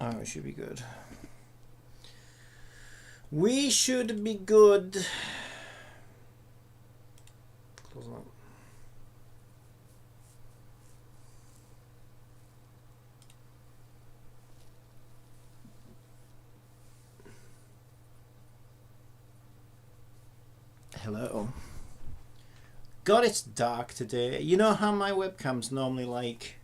Oh, we should be good. We should be good. Close up. Hello. God, it's dark today. You know how my webcam's normally like...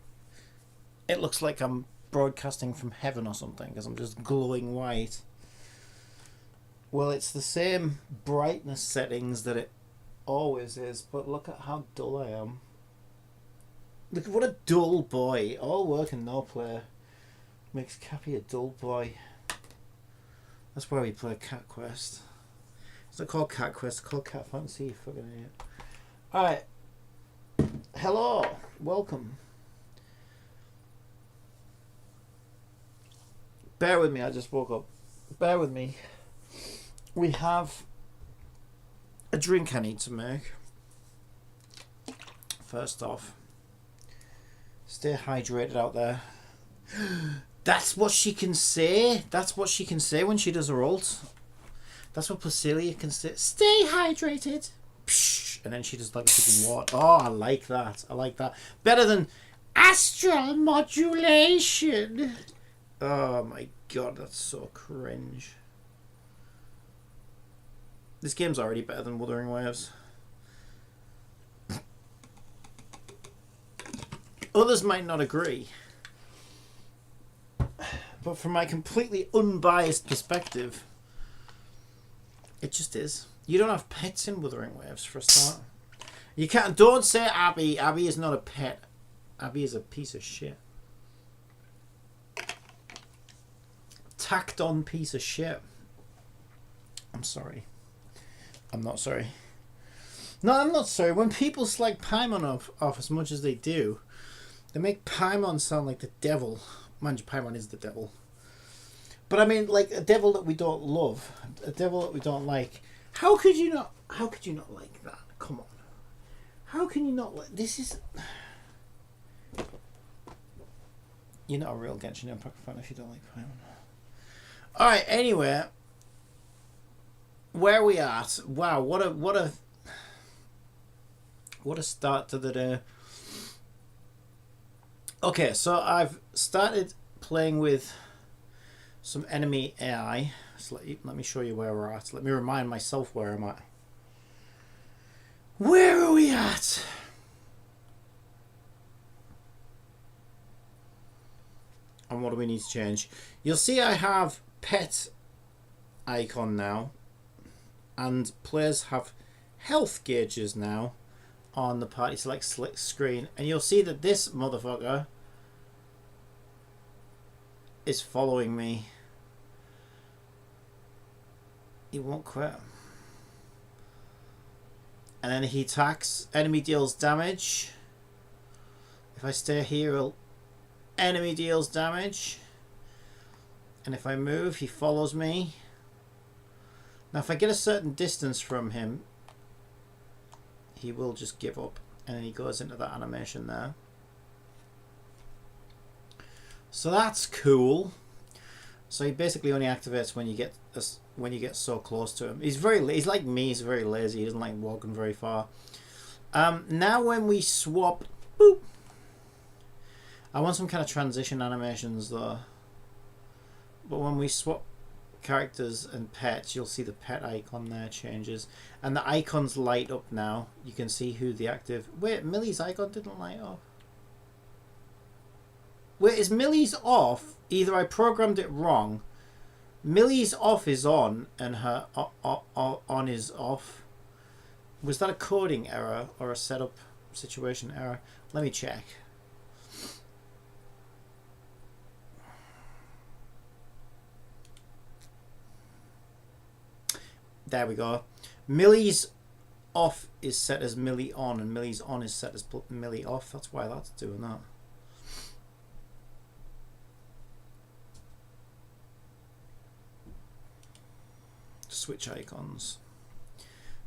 It looks like I'm broadcasting from heaven or something because I'm just glowing white. Well, it's the same brightness settings that it always is, but look at how dull I am. Look, what a dull boy. All work and no play makes Cappy a dull boy. That's why we play Cat Quest. It's not called Cat Quest, it's called Cat Fantasy, you fucking idiot. Alright. Hello. Welcome. Bear with me, I just woke up. Bear with me. We have a drink I need to make. First off, stay hydrated out there. That's what she can say. That's what she can say when she does her ult. That's what Placilia can say. Stay hydrated. Psh, and then she does like a freaking water. Oh, I like that. I like that. Better than astral modulation. Oh my god, that's so cringe. This game's already better than Wuthering Waves. Others might not agree. But from my completely unbiased perspective, it just is. You don't have pets in Wuthering Waves for a start. You can't. Don't say Abby. Abby is not a pet. Abby is a piece of shit. Tacked on piece of shit. I'm sorry. I'm not sorry. No, I'm not sorry. When people slag Paimon off as much as they do, they make Paimon sound like the devil. Mind you, Paimon is the devil. But I mean, like a devil that we don't love, a devil that we don't like. How could you not like that? Come on. How can you not like... This is... You're not a real Genshin Impact fan if you don't like Paimon. Alright, anyway. Where are we at? Wow, what a start to the day. Okay, so I've started playing with some enemy AI. So let me show you where we're at. Let me remind myself where I'm at. Where are we at? And what do we need to change? You'll see I have pet icon now. And players have health gauges now on the party select screen. And you'll see that this motherfucker is following me. He won't quit. And then he attacks. Enemy deals damage. If I stay here, enemy deals damage. And if I move, he follows me. Now if I get a certain distance from him, he will just give up. And then he goes into that animation there. So that's cool. So he basically only activates when you get so close to him. He's like me. He's very lazy. He doesn't like walking very far. Now when we swap, boop. I want some kind of transition animations though. But when we swap characters and pets, you'll see the pet icon there changes, and the icons light up now. You can see who the active. Wait, Millie's icon didn't light up. Wait, is Millie's off? Either I programmed it wrong. Millie's off is on, and her on is off. Was that a coding error or a setup situation error? Let me check. There we go. Millie's off is set as Millie on, and Millie's on is set as Millie off. That's why that's doing that. Switch icons.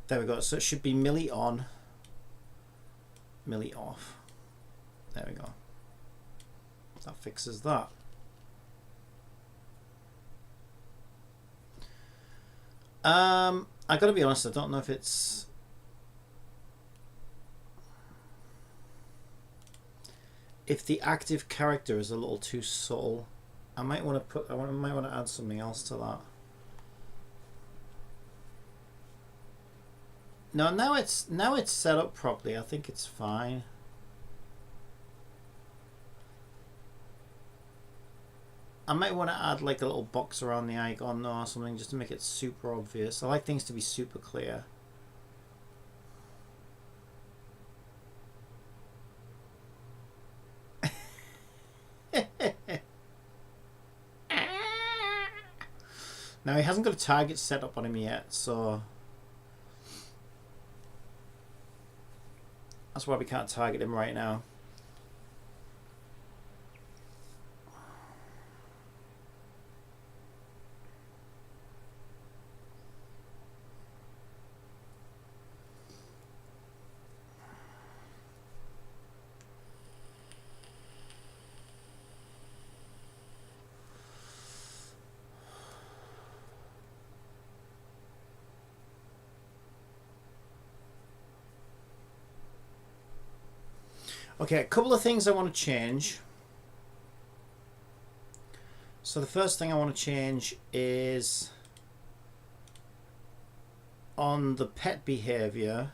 There we go. So it should be Millie on, Millie off. There we go. That fixes that. I gotta be honest, I don't know if it's... If the active character is a little too subtle, I might want to add something else to that. No, now it's set up properly. I think it's fine. I might want to add like a little box around the icon or something just to make it super obvious. I like things to be super clear. Now he hasn't got a target set up on him yet, so that's why we can't target him right now. Okay, a couple of things I want to change. So the first thing I want to change is on the pet behavior.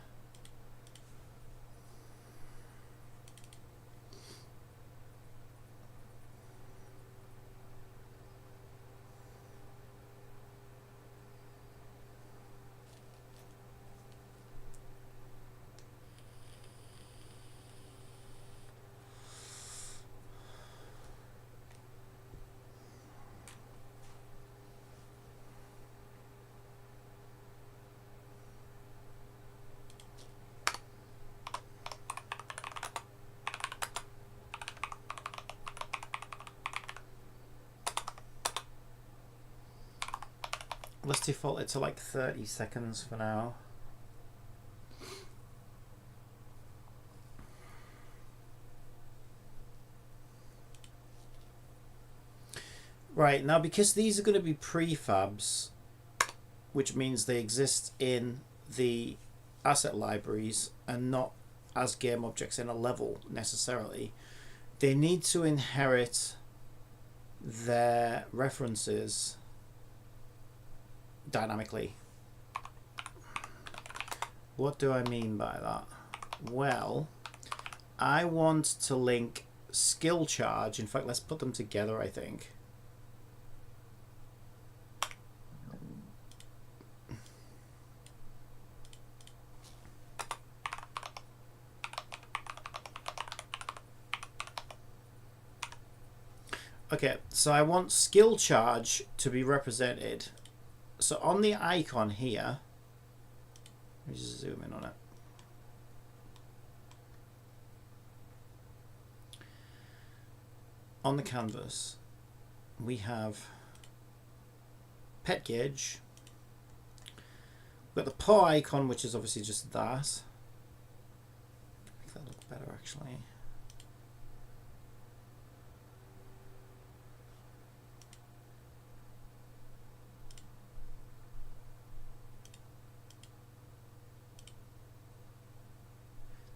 Let's default it to like 30 seconds for now. Right, now because these are going to be prefabs, which means they exist in the asset libraries and not as game objects in a level necessarily, they need to inherit their references dynamically. What do I mean by that? Well, I want to link skill charge. In fact, let's put them together, I think. Okay, so I want skill charge to be represented. So on the icon here, let me just zoom in on it. On the canvas, we have pet gauge. We've got the paw icon, which is obviously just that. Make that look better, actually.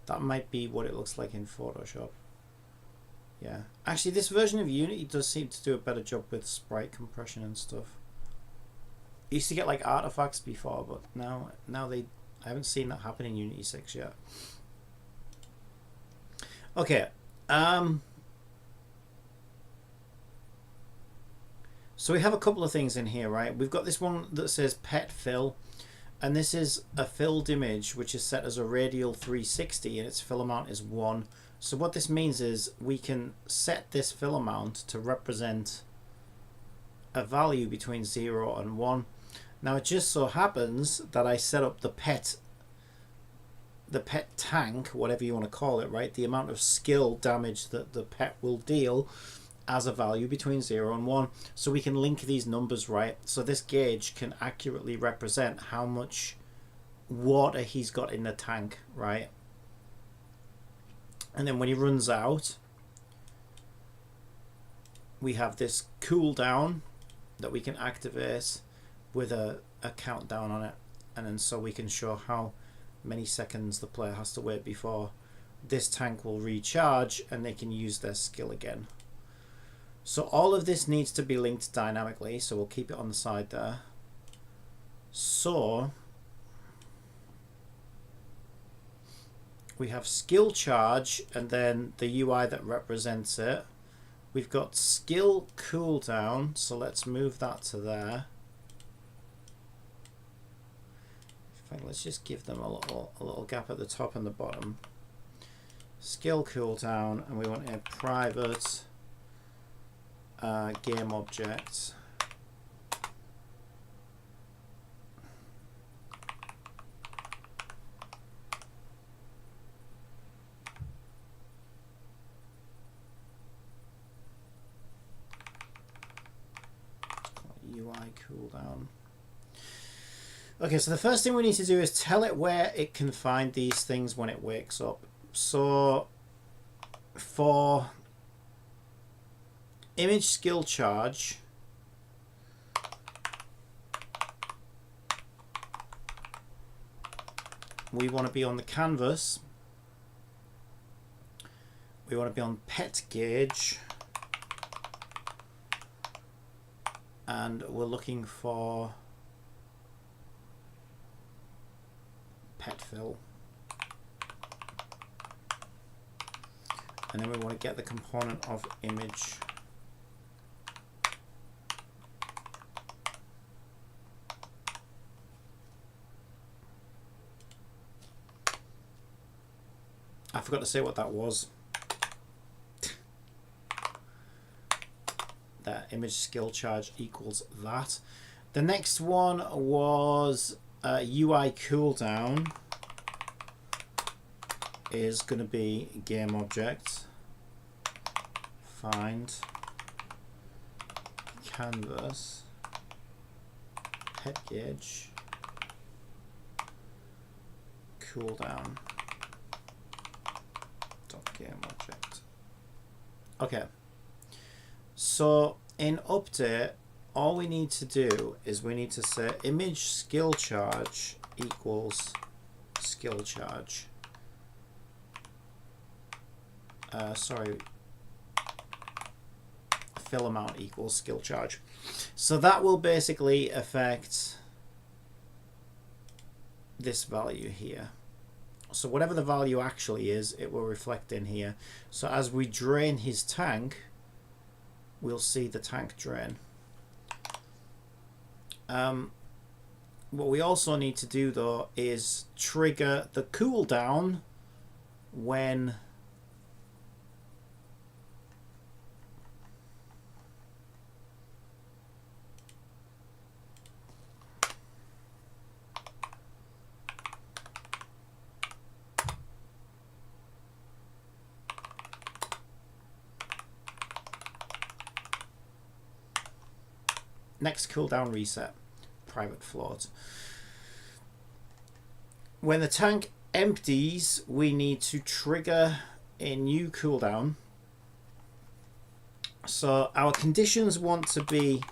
That might be what it looks like in Photoshop. Yeah. Actually, this version of Unity does seem to do a better job with sprite compression and stuff. I used to get like artifacts before, but now I haven't seen that happen in Unity 6 yet. Okay. So we have a couple of things in here, right? We've got this one that says pet fill. And this is a filled image which is set as a radial 360 and its fill amount is 1. So what this means is we can set this fill amount to represent a value between 0 and 1. Now it just so happens that I set up the pet tank, whatever you want to call it, right? The amount of skill damage that the pet will deal as a value between 0 and 1. So we can link these numbers, right? So this gauge can accurately represent how much water he's got in the tank, right? And then when he runs out, we have this cooldown that we can activate with a a countdown on it, and then so we can show how many seconds the player has to wait before this tank will recharge and they can use their skill again. So all of this needs to be linked dynamically, so we'll keep it on the side there. So we have skill charge and then the UI that represents it. We've got skill cooldown, so let's move that to there. In fact, let's just give them a little gap at the top and the bottom. Skill cooldown, and we want a private game object. UI cooldown. Okay, so the first thing we need to do is tell it where it can find these things when it wakes up. So for image skill charge, we want to be on the canvas. We want to be on pet gauge. And we're looking for pet fill. And then we want to get the component of image. I forgot to say what that was. That image skill charge equals that. The next one was UI cooldown is going to be game object find canvas pet gauge cooldown dot game object. Okay, so in update all we need to do is we need to say image skill charge equals skill charge. Fill amount equals skill charge. So that will basically affect this value here. So whatever the value actually is, it will reflect in here. So as we drain his tank, we'll see the tank drain. What we also need to do though is trigger the cooldown when next cooldown reset, private float. When the tank empties, we need to trigger a new cooldown. So our conditions want to be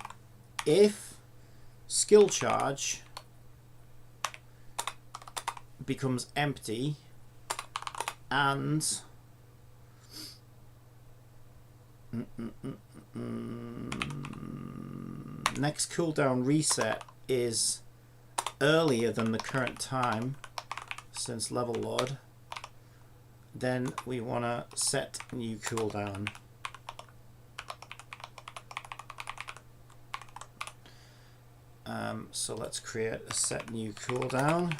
if skill charge becomes empty and next cooldown reset is earlier than the current time since level load, then we want to set new cooldown. So let's create a set new cooldown.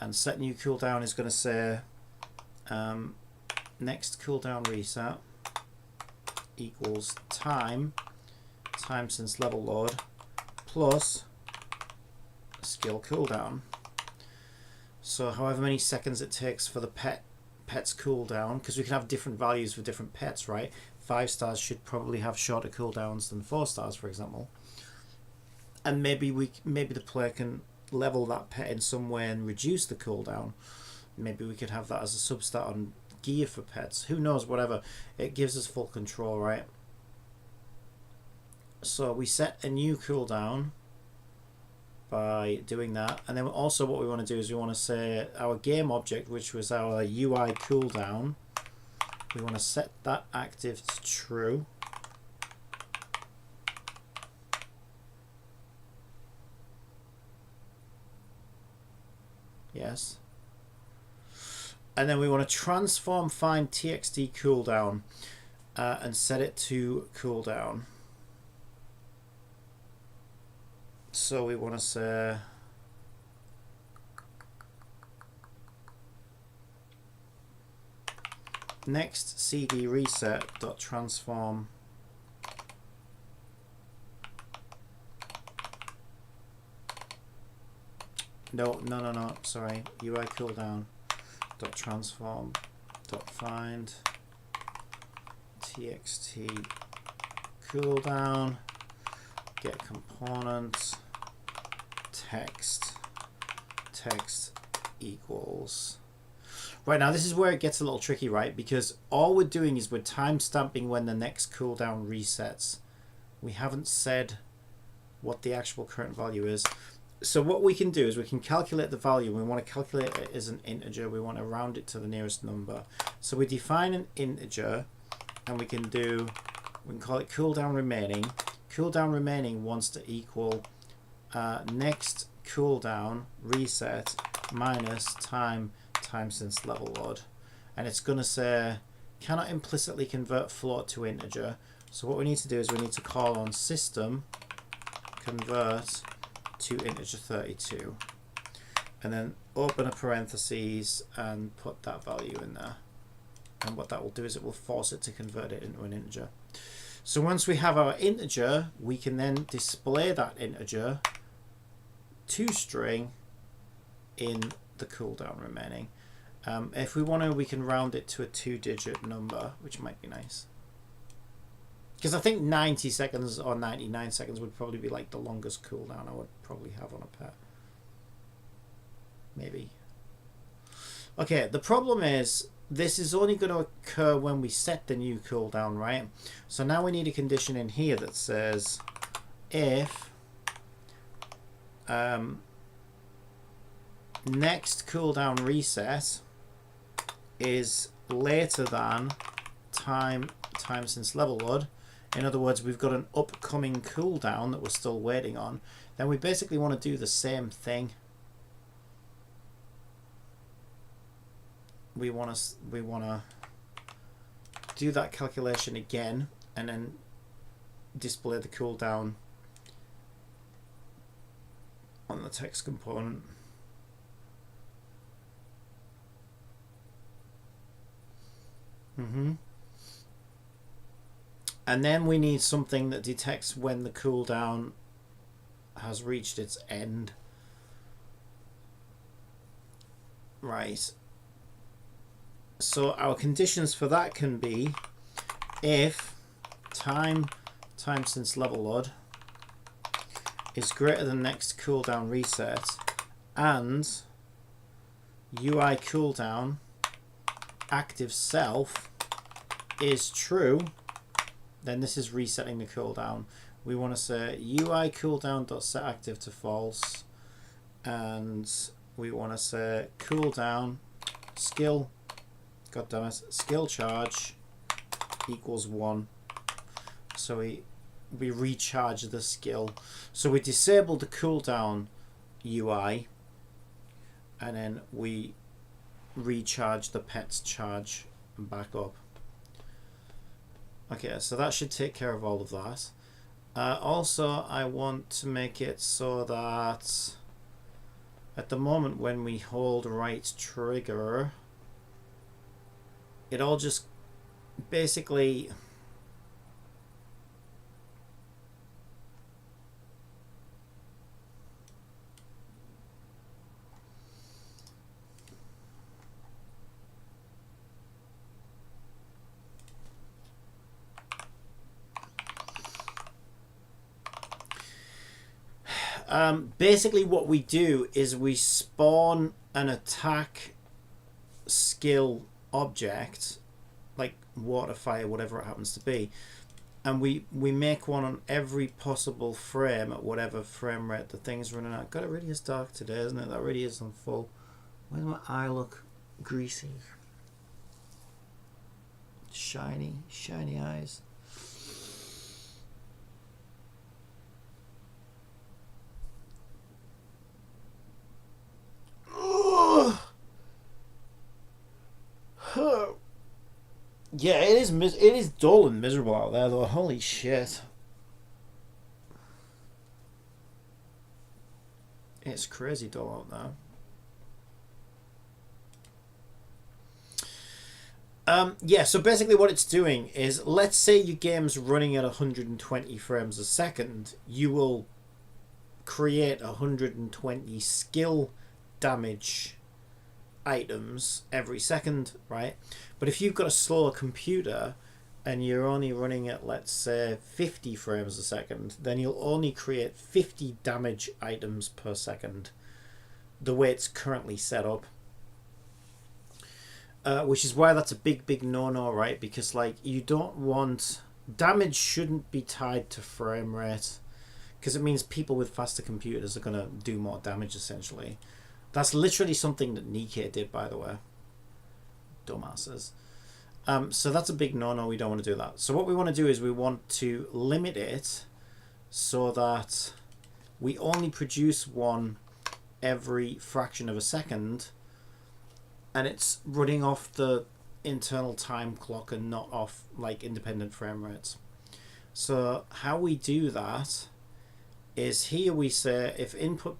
And set new cooldown is going to say next cooldown reset equals time since level load plus skill cooldown. So however many seconds it takes for the pet's cooldown, because we can have different values for different pets, right? 5 stars should probably have shorter cooldowns than 4 stars, for example. And maybe the player can level that pet in some way and reduce the cooldown. Maybe we could have that as a substat on gear for pets. Who knows, whatever. It gives us full control, right? So we set a new cooldown by doing that. And then also what we want to do is we want to say our game object, which was our UI cooldown, we want to set that active to true. Yes. And then we want to transform find txt cooldown and set it to cooldown. So we want to say next cd reset dot transform no, sorry, UI cooldown dot transform dot find txt cooldown, get component text equals. Right, now this is where it gets a little tricky, right? Because all we're doing is we're time stamping when the next cooldown resets. We haven't said what the actual current value is. So what we can do is we can calculate the value. We want to calculate it as an integer. We want to round it to the nearest number. So we define an integer, and we can call it cooldown remaining. Cooldown remaining wants to equal next cooldown reset minus time since level load, and it's going to say cannot implicitly convert float to integer. So what we need to do is we need to call on system convert to integer 32, and then open a parentheses and put that value in there. And what that will do is it will force it to convert it into an integer. So once we have our integer, we can then display that integer to string in the cooldown remaining. If we want to, we can round it to a 2-digit number, which might be nice. Because I think 90 seconds or 99 seconds would probably be like the longest cooldown I would probably have on a pet. Maybe. Okay, the problem is this is only going to occur when we set the new cooldown, right? So now we need a condition in here that says if next cooldown reset is later than time since level load. In other words, we've got an upcoming cooldown that we're still waiting on. Then we basically want to do the same thing. We want to do that calculation again and then display the cooldown on the text component. And then we need something that detects when the cooldown has reached its end. Right. So our conditions for that can be if time since level load is greater than next cooldown reset and UI cooldown active self is true, then this is resetting the cooldown. We want to say UI cooldown.set active to false, and we want to say cooldown skill, skill charge equals 1. So we recharge the skill. So we disable the cooldown UI, and then we recharge the pet's charge back up. Okay, so that should take care of all of that. Also, I want to make it so that at the moment when we hold right trigger, it all just basically basically what we do is we spawn an attack skill object, like water, fire, whatever it happens to be, and we make one on every possible frame at whatever frame rate the thing's running at. God, it really is dark today, isn't it? That really is on full. Why does my eye look greasy? Shiny eyes. Yeah, it is dull and miserable out there though. Holy shit. It's crazy dull out there. Yeah, so basically what it's doing is, let's say your game's running at 120 frames a second, you will create 120 skill damage items every second, right? But if you've got a slower computer and you're only running at, let's say, 50 frames a second, then you'll only create 50 damage items per second, the way it's currently set up. Which is why that's a big no-no, right? Because, like, you don't want... Damage shouldn't be tied to frame rate, because it means people with faster computers are going to do more damage, essentially. That's literally something that Nikkei did, by the way. Dumbasses. So that's a big no-no. We don't want to do that. So what we want to do is we want to limit it so that we only produce one every fraction of a second, and it's running off the internal time clock and not off like independent frame rates. So how we do that is, here we say if input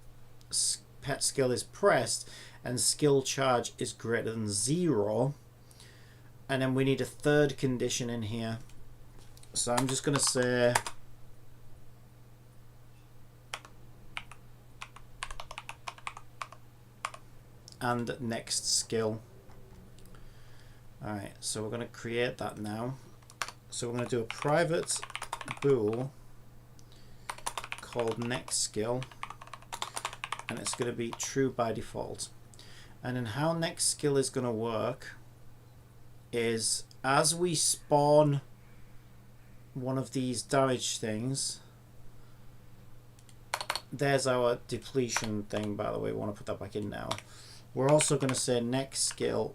pet skill is pressed and skill charge is greater than 0, and then we need a third condition in here. So I'm just going to say and next skill. Alright, so we're going to create that now. So we're going to do a private bool called next skill, and it's going to be true by default. And then how next skill is going to work is, as we spawn one of these damage things, there's our depletion thing, by the way. We want to put that back in now. We're also going to say next skill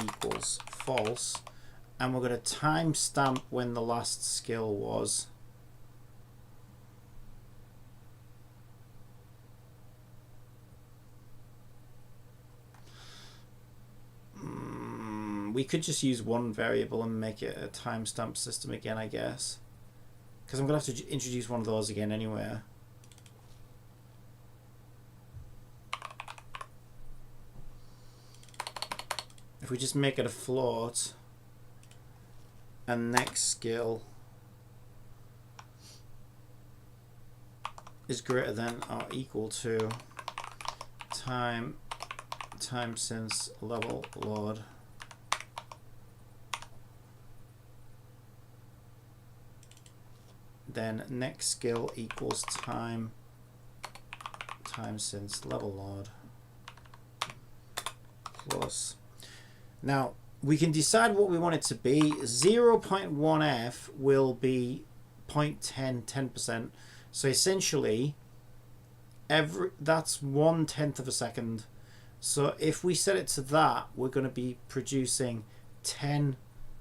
equals false, and we're going to timestamp when the last skill was. We could just use one variable and make it a timestamp system again, I guess, because I'm going to have to introduce one of those again anyway. If we just make it a float, and next skill is greater than or equal to time since level load, then next skill equals time since level load plus. Now we can decide what we want it to be. 0.1f will be 10%. So essentially that's 1/10 of a second. So if we set it to that, we're going to be producing 10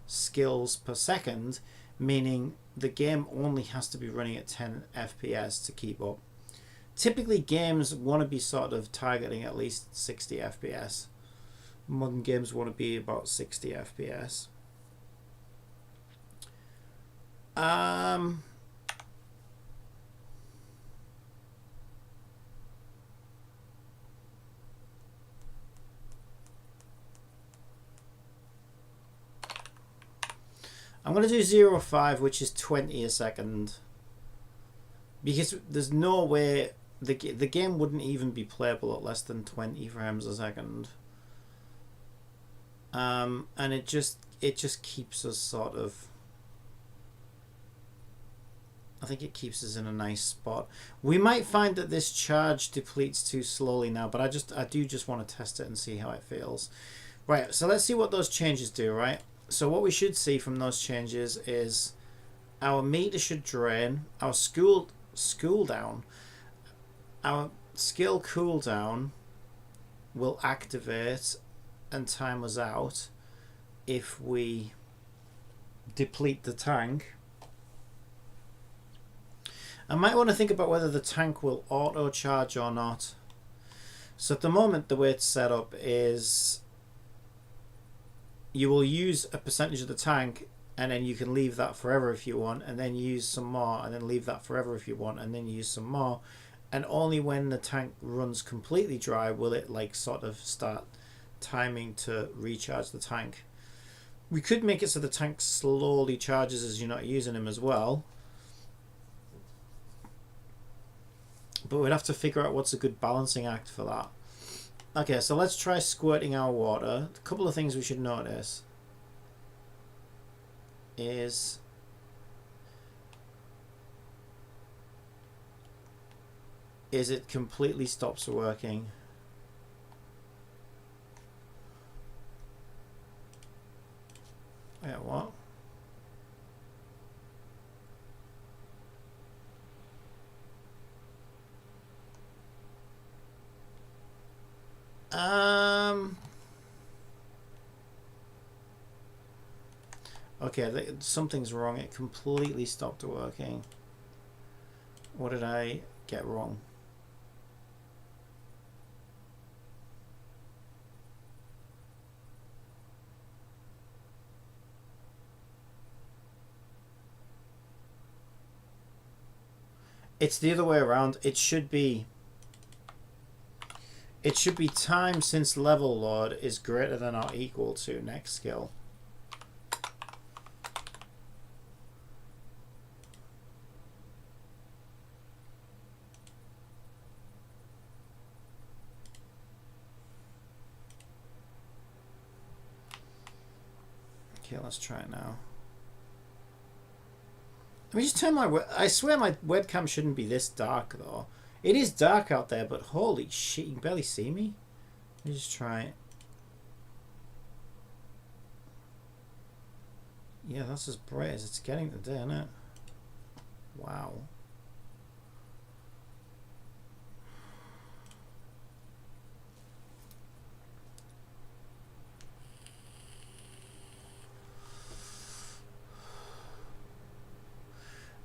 skills per second, meaning the game only has to be running at 10 FPS to keep up. Typically games want to be sort of targeting at least 60 FPS. Modern games want to be about 60 FPS. I'm going to do 0.5, which is 20 a second, because there's no way the game wouldn't even be playable at less than 20 frames a second. And it just keeps us sort of, I think it keeps us in a nice spot. We might find that this charge depletes too slowly now, but I do just want to test it and see how it feels. Right, so let's see what those changes do, right? So what we should see from those changes is our meter should drain, our cooldown, our skill cooldown will activate and time us out if we deplete the tank. I might want to think about whether the tank will auto charge or not. So at the moment the way it's set up is you will use a percentage of the tank and then you can leave that forever if you want, and then use some more and then leave that forever if you want, and then use some more, and only when the tank runs completely dry will it like sort of start timing to recharge the tank. We could make it so the tank slowly charges as you're not using him as well, but we'd have to figure out what's a good balancing act for that. Okay, so let's try squirting our water. A couple of things we should notice is it completely stops working. Yeah, what? Okay, something's wrong. It completely stopped working. What did I get wrong? It's the other way around. It should be time since level load is greater than or equal to next skill. Okay, let's try it now. Let me just turn my... I swear my webcam shouldn't be this dark, though. It is dark out there, but holy shit, you can barely see me. Let me just try it. Yeah, that's as bright as it's getting today, isn't it? Wow.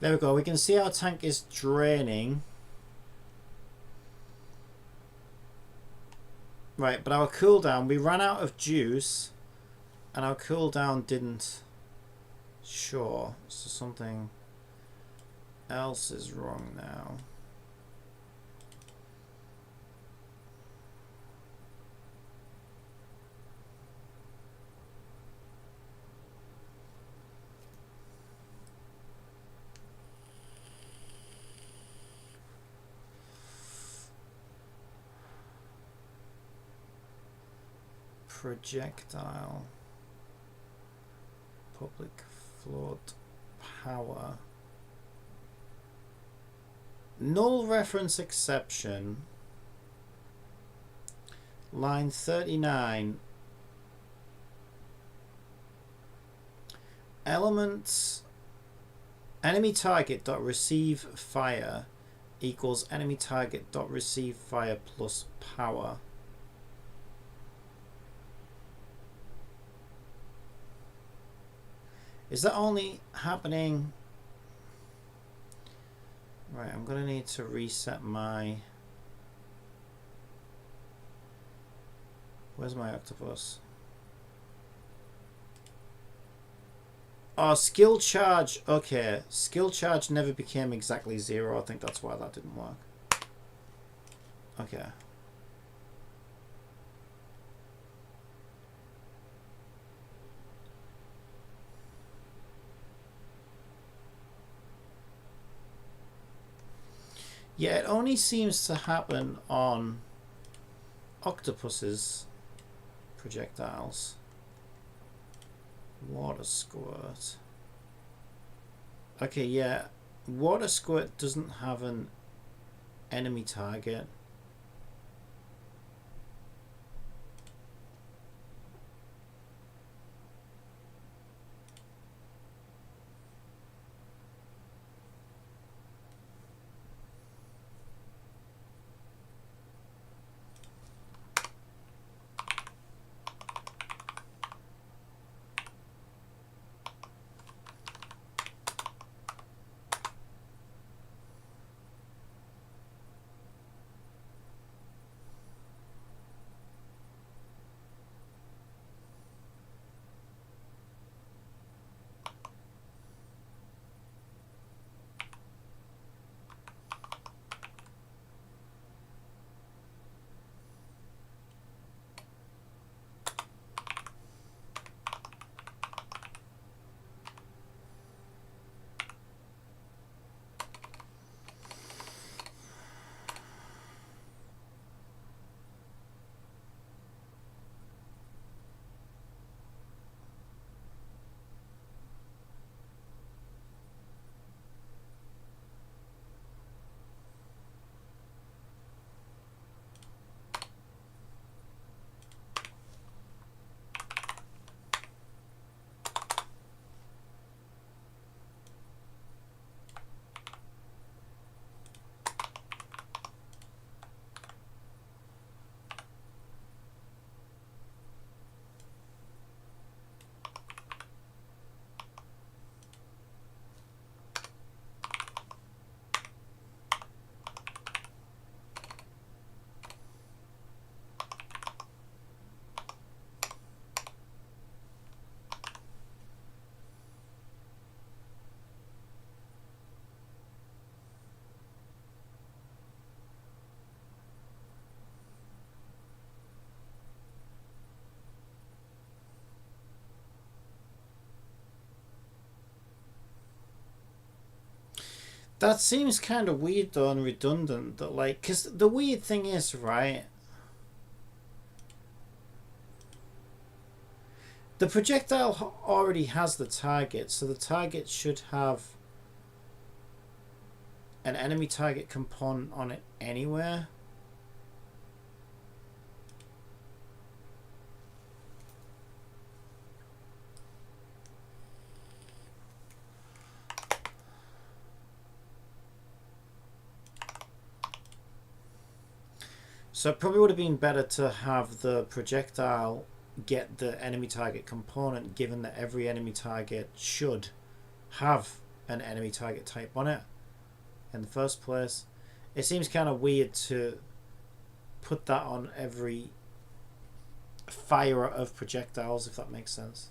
There we go. We can see our tank is draining. Right, but our cooldown, we ran out of juice and our cooldown didn't show. So something else is wrong now. Projectile, public float, power, null reference exception, line 39, elements, enemy target dot receive fire equals enemy target dot receive fire plus power. Is that only happening? Right, I'm gonna need to reset my... Where's my octopus? Oh, skill charge. Okay, skill charge never became exactly 0. I think that's why that didn't work. Okay. Yeah, it only seems to happen on octopuses projectiles. Water squirt. Okay, yeah. Water squirt doesn't have an enemy target. That seems kind of weird though and redundant. That like, because the weird thing is, right? The projectile already has the target, so the target should have an enemy target component on it anywhere. So it probably would have been better to have the projectile get the enemy target component, given that every enemy target should have an enemy target type on it in the first place. It seems kind of weird to put that on every firer of projectiles, if that makes sense.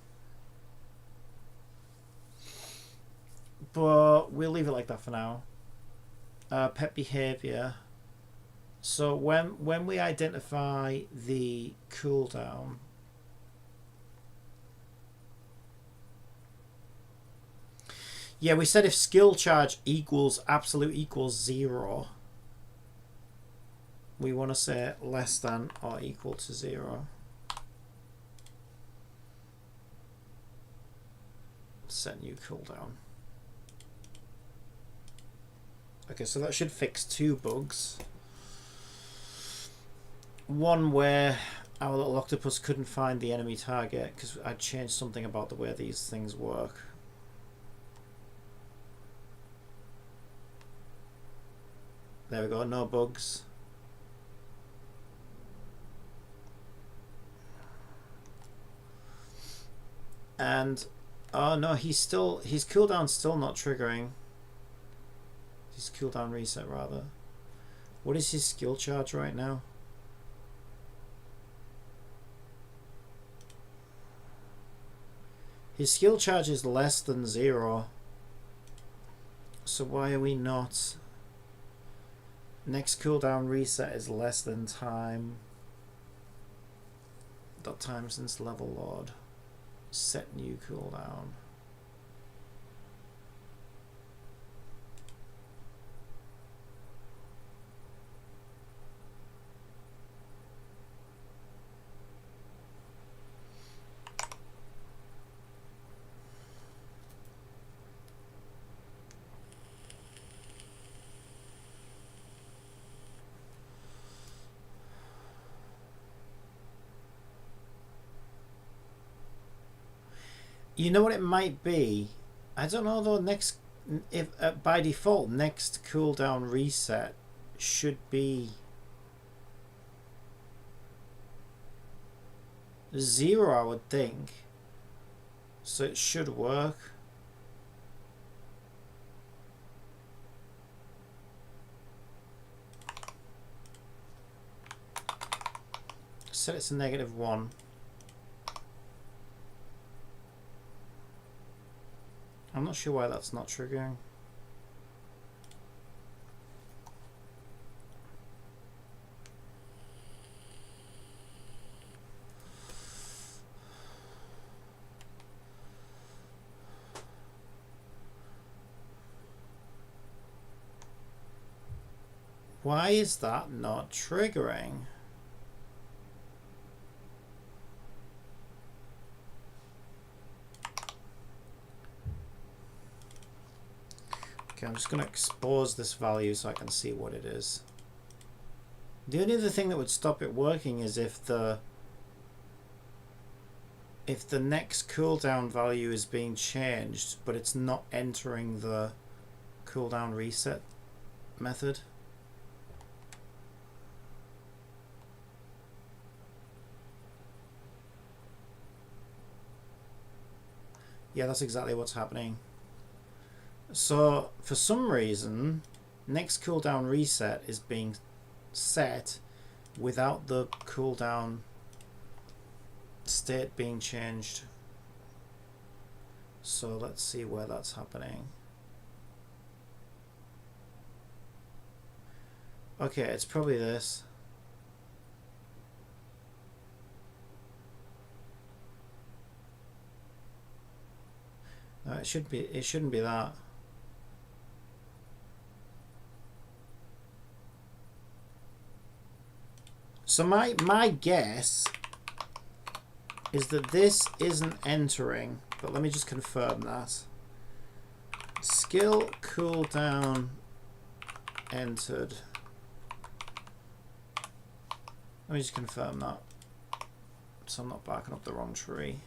But we'll leave it like that for now. Pet behavior. So when we identify the cooldown, yeah, we said if skill charge equals absolute equals 0, we want to say less than or equal to 0. Set new cooldown. Okay, so that should fix 2 bugs. One where our little octopus couldn't find the enemy target because I changed something about the way these things work. There we go, no bugs. And oh no, his cooldown's still not triggering. His cooldown reset rather. What is his skill charge right now? His skill charge is less than 0. So why are we not? Next cooldown reset is less than time. Dot time since level load. Set new cooldown. You know what it might be? I don't know though. Next, if by default, next cooldown reset should be 0, I would think. So it should work. Set it to -1. I'm not sure why that's not triggering. Why is that not triggering? Okay, I'm just going to expose this value so I can see what it is. The only other thing that would stop it working is if the next cooldown value is being changed, but it's not entering the cooldown reset method. Yeah, that's exactly what's happening. So for some reason, next cooldown reset is being set without the cooldown state being changed. So let's see where that's happening. Okay, it's probably this. No, it shouldn't be that. So my guess is that this isn't entering, but let me just confirm that. Skill cooldown entered. Let me just confirm that, so I'm not barking up the wrong tree.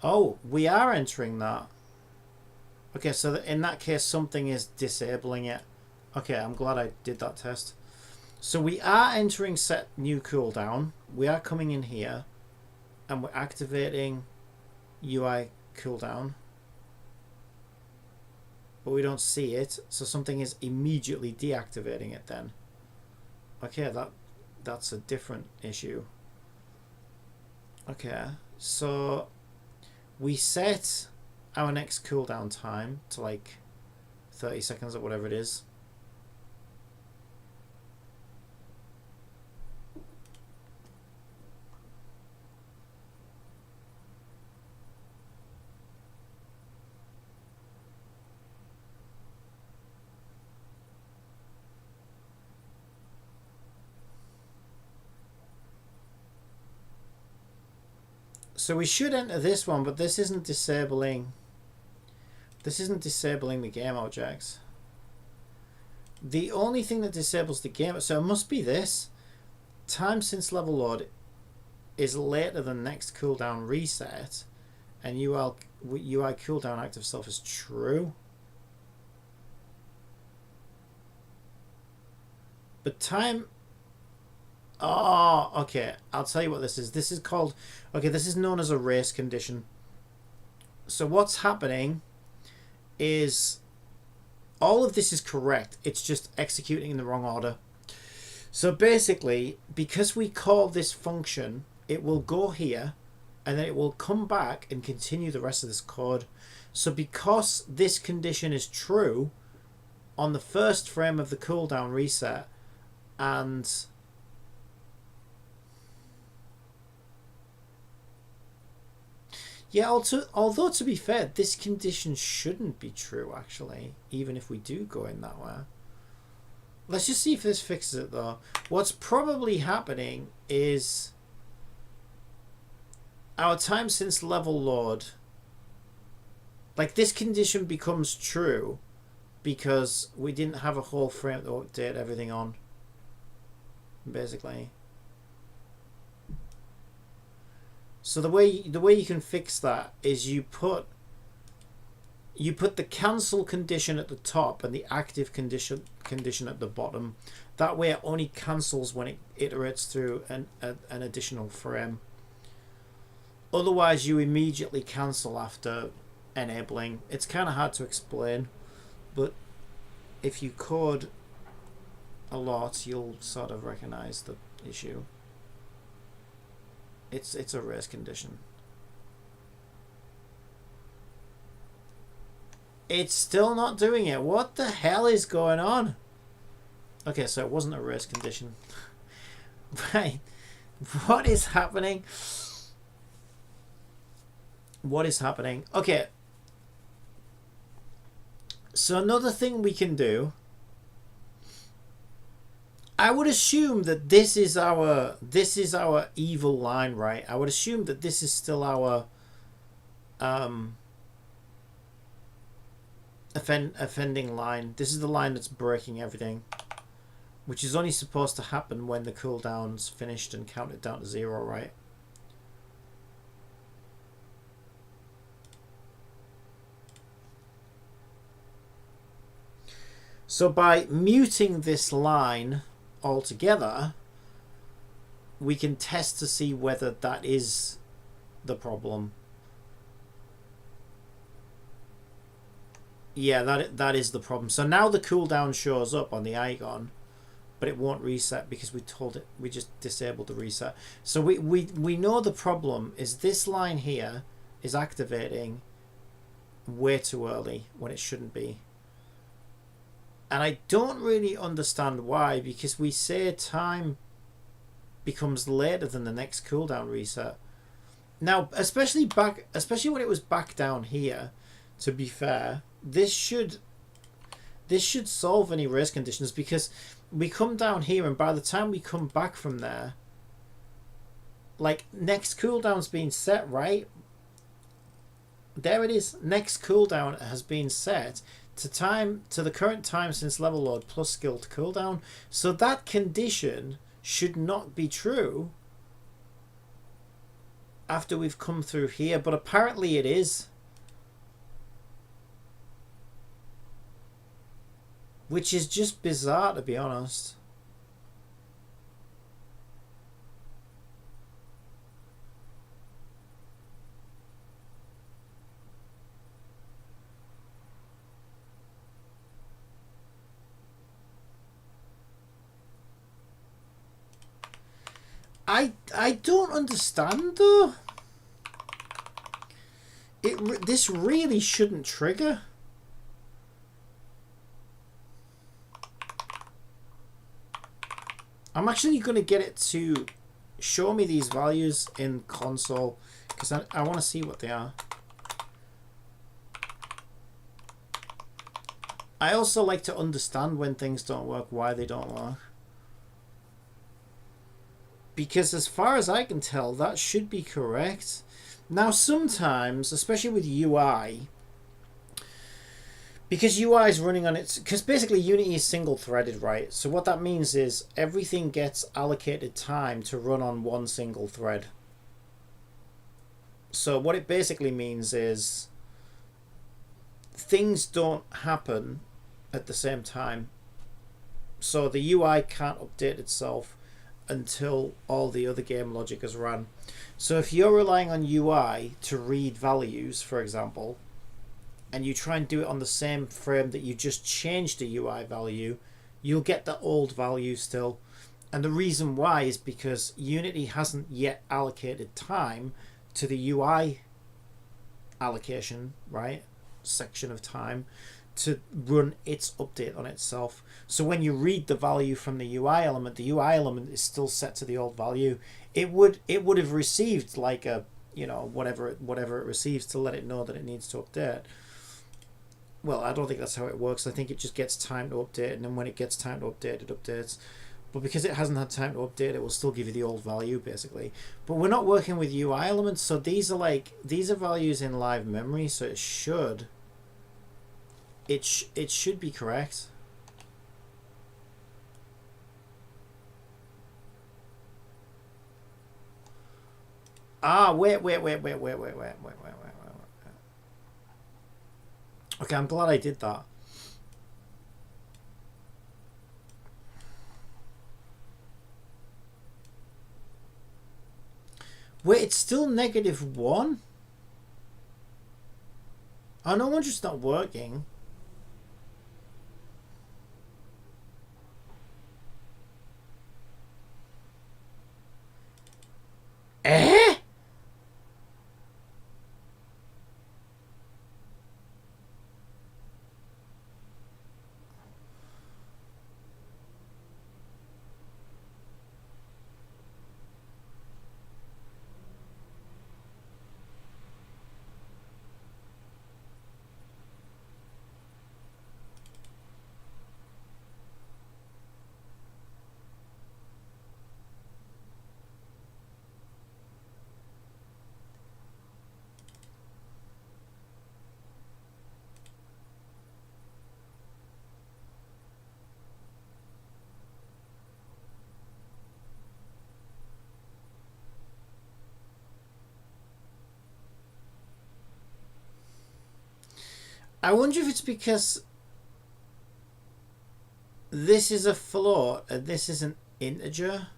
Oh, we are entering that. Okay, so in that case, something is disabling it. Okay, I'm glad I did that test. So we are entering set new cooldown. We are coming in here, and we're activating UI cooldown. But we don't see it, so something is immediately deactivating it then. Okay, that's a different issue. Okay, so we set our next cooldown time to like 30 seconds or whatever it is. So we should enter this one, but this isn't disabling. This isn't disabling the game objects. The only thing that disables the game, so it must be this. Time since level load is later than next cooldown reset, and UI cooldown active self is true. But time. Oh, okay. I'll tell you what this is. This is called. Okay, this is known as a race condition. So what's happening is all of this is correct. It's just executing in the wrong order. So basically, because we call this function, it will go here and then it will come back and continue the rest of this code. So because this condition is true on the first frame of the cooldown reset, and yeah, although to be fair, this condition shouldn't be true actually, even if we do go in that way. Let's just see if this fixes it though. What's probably happening is our time since level load, like this condition becomes true because we didn't have a whole frame to update everything on, basically. So the way you can fix that is you put the cancel condition at the top and the active condition at the bottom. That way it only cancels when it iterates through an additional frame. Otherwise you immediately cancel after enabling. It's kind of hard to explain, but if you code a lot you'll sort of recognize the issue. It's a race condition. It's still not doing it. What the hell is going on? Okay, so it wasn't a race condition. Right. What is happening? What is happening? Okay. So another thing we can do, I would assume that this is our evil line, right? I would assume that this is still our offending line. This is the line that's breaking everything, which is only supposed to happen when the cooldown's finished and counted down to 0, right? So by muting this line altogether, we can test to see whether that is the Yeah, that is the problem. So now the cooldown shows up on the icon, but it won't reset because we told it, we just disabled the reset. So we know the problem is this line here is activating way too early when it shouldn't be. And I don't really understand why, because we say time becomes later than the next cooldown reset. Now, especially when it was back down here, to be fair, this should solve any race conditions, because we come down here and by the time we come back from there, like, next cooldown's been set, right? There it is. Next cooldown has been set to the current time since level load plus skilled cooldown. So that condition should not be true after we've come through here, but apparently it is. Which is just bizarre, to be honest. I don't understand though. This really shouldn't trigger. I'm actually going to get it to show me these values in console, because I want to see what they are. I also like to understand when things don't work, why they don't work. Because as far as I can tell, that should be correct. Now sometimes, especially with UI, because UI is running on its... Because basically Unity is single-threaded, right? So what that means is everything gets allocated time to run on one single thread. So what it basically means is things don't happen at the same time. So the UI can't update itself until all the other game logic is run. So if you're relying on UI to read values, for example, and you try and do it on the same frame that you just changed a UI value, you'll get the old value still. And the reason why is because Unity hasn't yet allocated time to the UI allocation, right, section of time, to run its update on itself. So when you read the value from the UI element is still set to the old value. It would have received like a, you know, whatever it receives to let it know that it needs to update. Well, I don't think that's how it works. I think it just gets time to update, and then when it gets time to update, it updates. But because it hasn't had time to update, it will still give you the old value, basically. But we're not working with UI elements, so these are values in live memory, so it should be correct. Ah, wait. Okay, I'm glad I did that. Wait, it's still -1? Oh, no wonder it's not working. Eh? I wonder if it's because this is a float and this is an integer.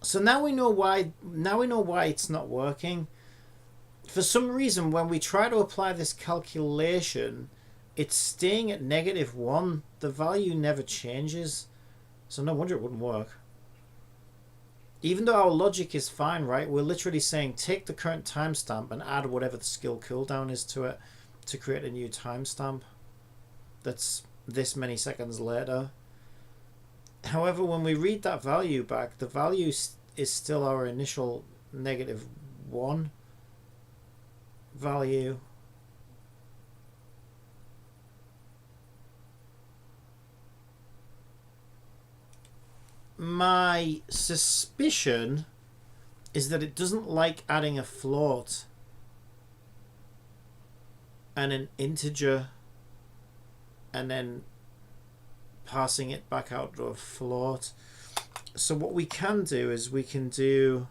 So now we know why. Now we know why it's not working. For some reason, when we try to apply this calculation, it's staying at -1. The value never changes. So no wonder it wouldn't work. Even though our logic is fine, right? We're literally saying take the current timestamp and add whatever the skill cooldown is to it to create a new timestamp. that's this many seconds later. However, when we read that value back, the value is still our initial -1 value. My suspicion is that it doesn't like adding a float and an integer and then passing it back out to a float. So what we can do is we can do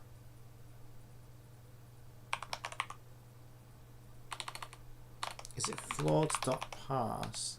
float.parse.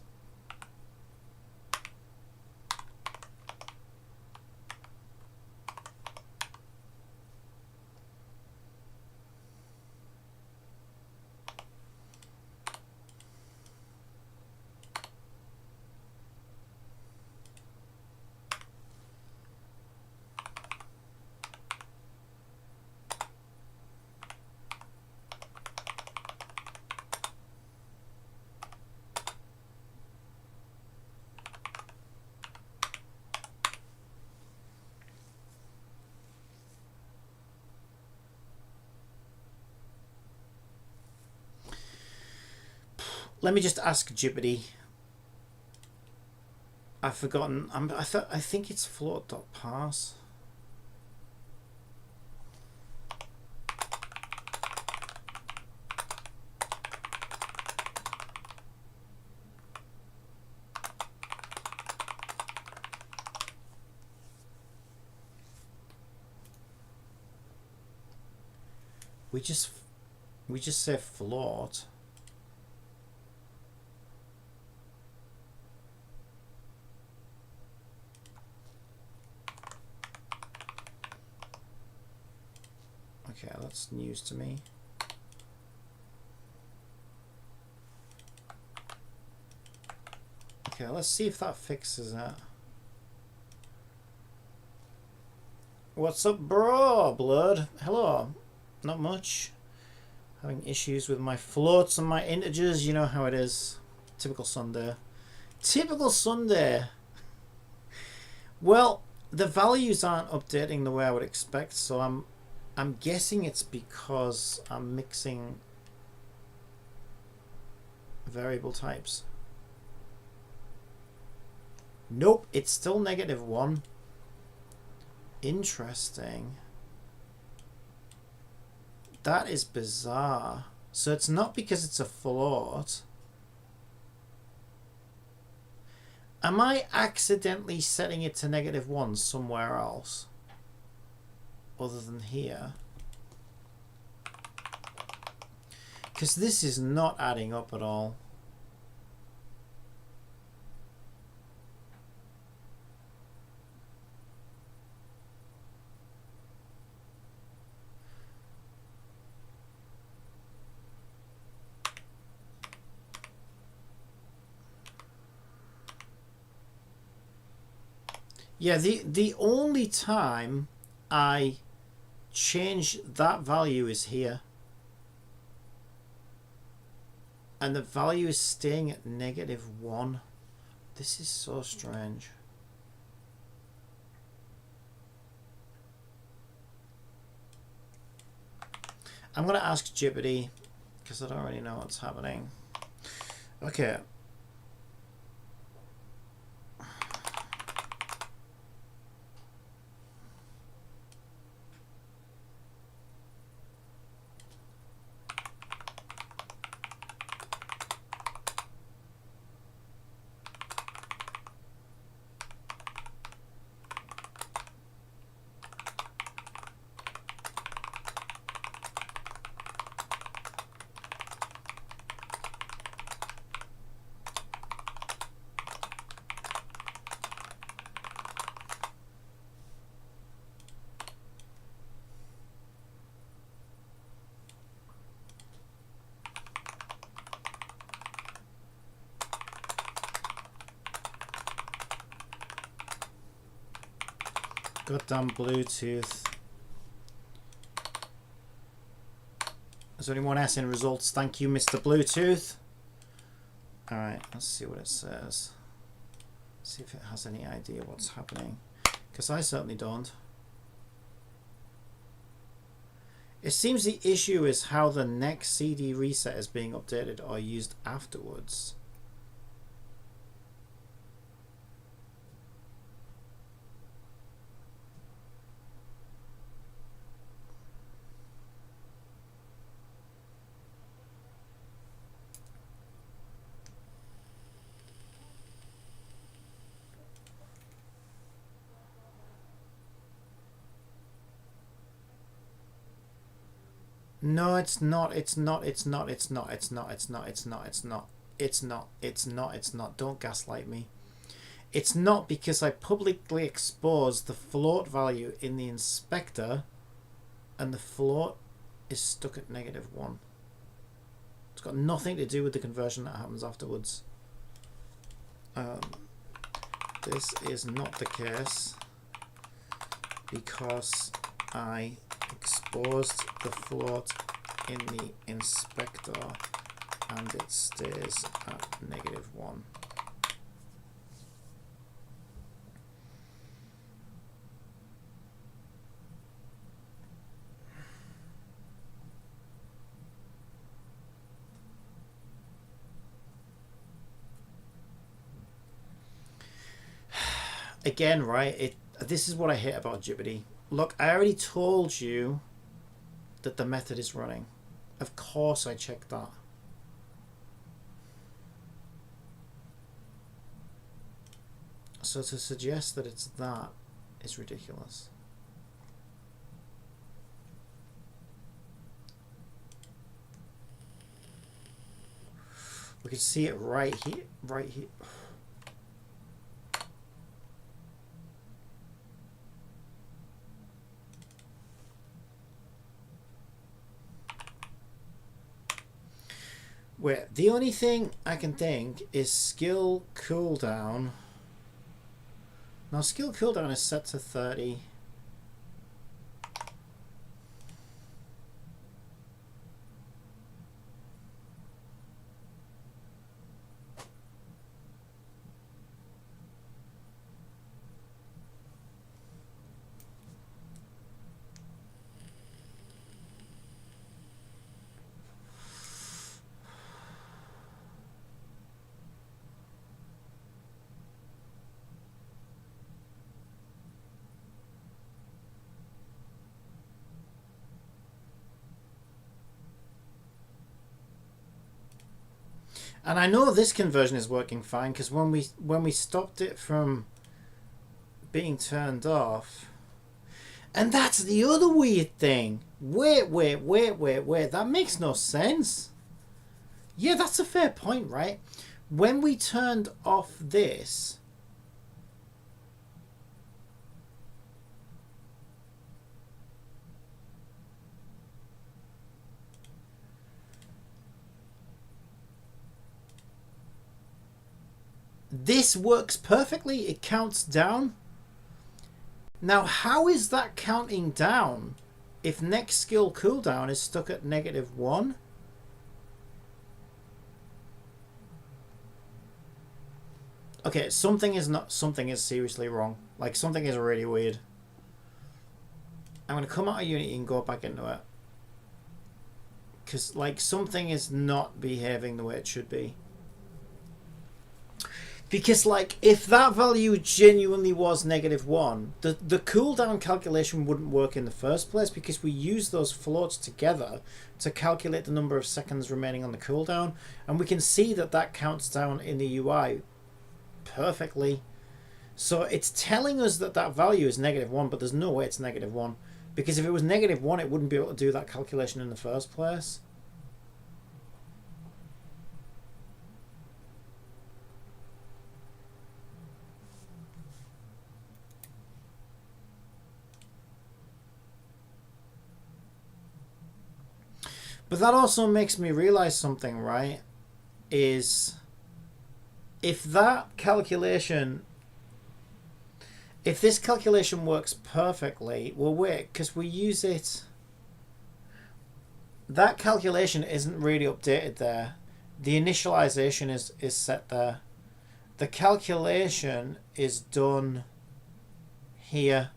Let me just ask Jipity. I've forgotten. I think it's float.parse. We just say float. Okay, that's news to me. Okay, let's see if that fixes that. What's up, bro? Blood. Hello. Not much. Having issues with my floats and my integers. You know how it is. Typical Sunday. Typical Sunday. Well, the values aren't updating the way I would expect, so I'm guessing it's because I'm mixing variable types. Nope, it's still -1. Interesting. That is bizarre. So it's not because it's a float. Am I accidentally setting it to -1 somewhere else other than here? Because this is not adding up at all. Yeah, the only time I change that value is here. And the value is staying at -1. This is so strange. I'm going to ask Jipity because I don't really know what's happening. Okay. Goddamn Bluetooth. There's only one S in results. Thank you, Mr. Bluetooth. Alright, let's see what it says. See if it has any idea what's happening. Because I certainly don't. It seems the issue is how the next CD reset is being updated or used afterwards. No, it's not. It's not. It's not. It's not. It's not. It's not. It's not. It's not. It's not. It's not. It's not. Don't gaslight me. It's not because I publicly exposed the float value in the inspector and the float is stuck at -1. It's got nothing to do with the conversion that happens afterwards. This is not the case because I exposed the float in the inspector and it stays at -1. Again, right, this is what I hate about Jupyter. Look, I already told you that the method is running. Of course I checked that. So to suggest that it's that is ridiculous. We can see it right here, right here. Where the only thing I can think is skill cooldown. Now skill cooldown is set to 30. And I know this conversion is working fine because when we stopped it from being turned off, and that's the other weird thing. Wait, that makes no sense. Yeah, that's a fair point, right? When we turned off this, this works perfectly. It counts down. Now, how is that counting down if next skill cooldown is stuck at -1? Okay, something is seriously wrong. Like, something is really weird. I'm going to come out of Unity and go back into it. Because, like, something is not behaving the way it should be. Because, like, if that value genuinely was -1, the cooldown calculation wouldn't work in the first place because we use those floats together to calculate the number of seconds remaining on the cooldown. And we can see that that counts down in the UI perfectly. So it's telling us that that value is -1, but there's no way it's -1. Because if it was -1, it wouldn't be able to do that calculation in the first place. But that also makes me realize something, right? Is if that calculation, if this calculation works perfectly, well, wait, because we use it, that calculation isn't really updated there The initialization is set there. The calculation is done here.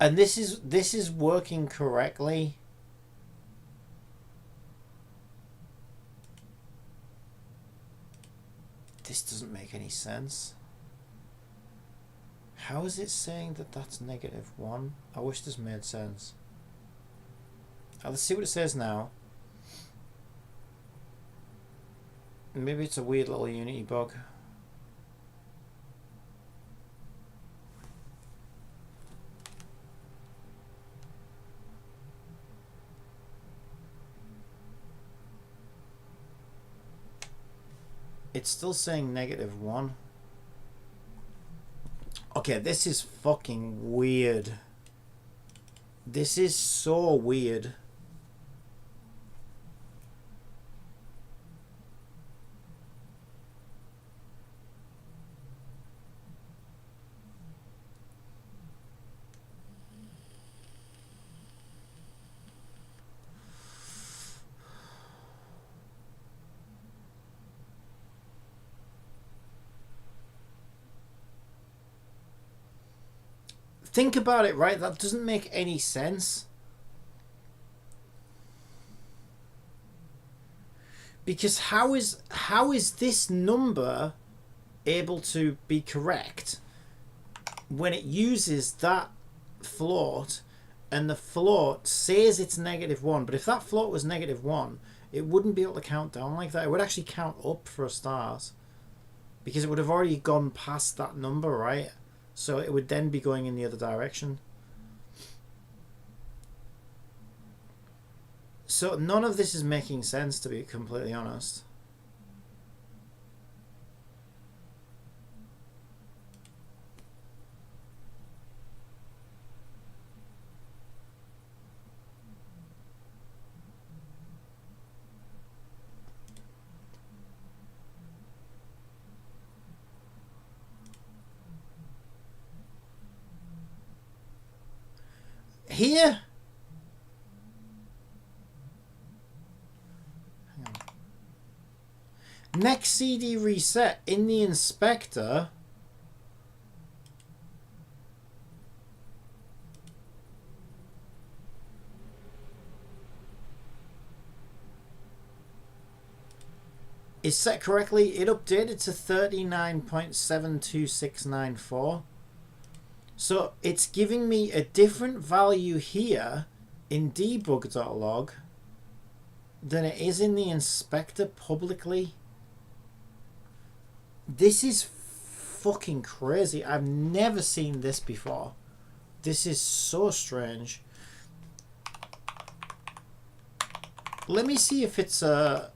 And this is working correctly. This doesn't make any sense. How is it saying that that's -1? I wish this made sense. Let's see what it says now. Maybe it's a weird little Unity bug. It's still saying -1. Okay, this is fucking weird. This is so weird. Think about it, right? That doesn't make any sense. Because how is this number able to be correct when it uses that float and the float says it's -1, but if that float was -1, it wouldn't be able to count down like that. It would actually count up for a start because it would have already gone past that number, right? So it would then be going in the other direction. So none of this is making sense, to be completely honest. Here? Hang on. Next CD reset in the inspector. Is set correctly. It updated to 39.72694. So it's giving me a different value here in debug.log than it is in the inspector publicly. This is fucking crazy. I've never seen this before. This is so strange. Let me see if it's a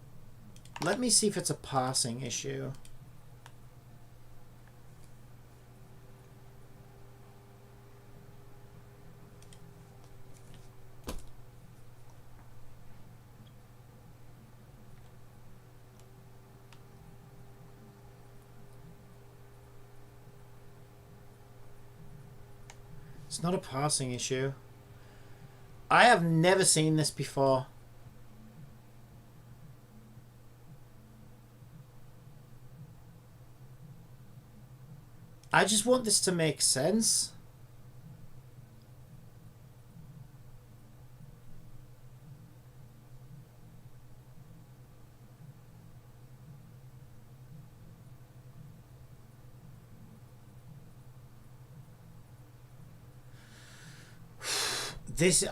parsing issue. It's not a parsing issue. I have never seen this before. I just want this to make sense.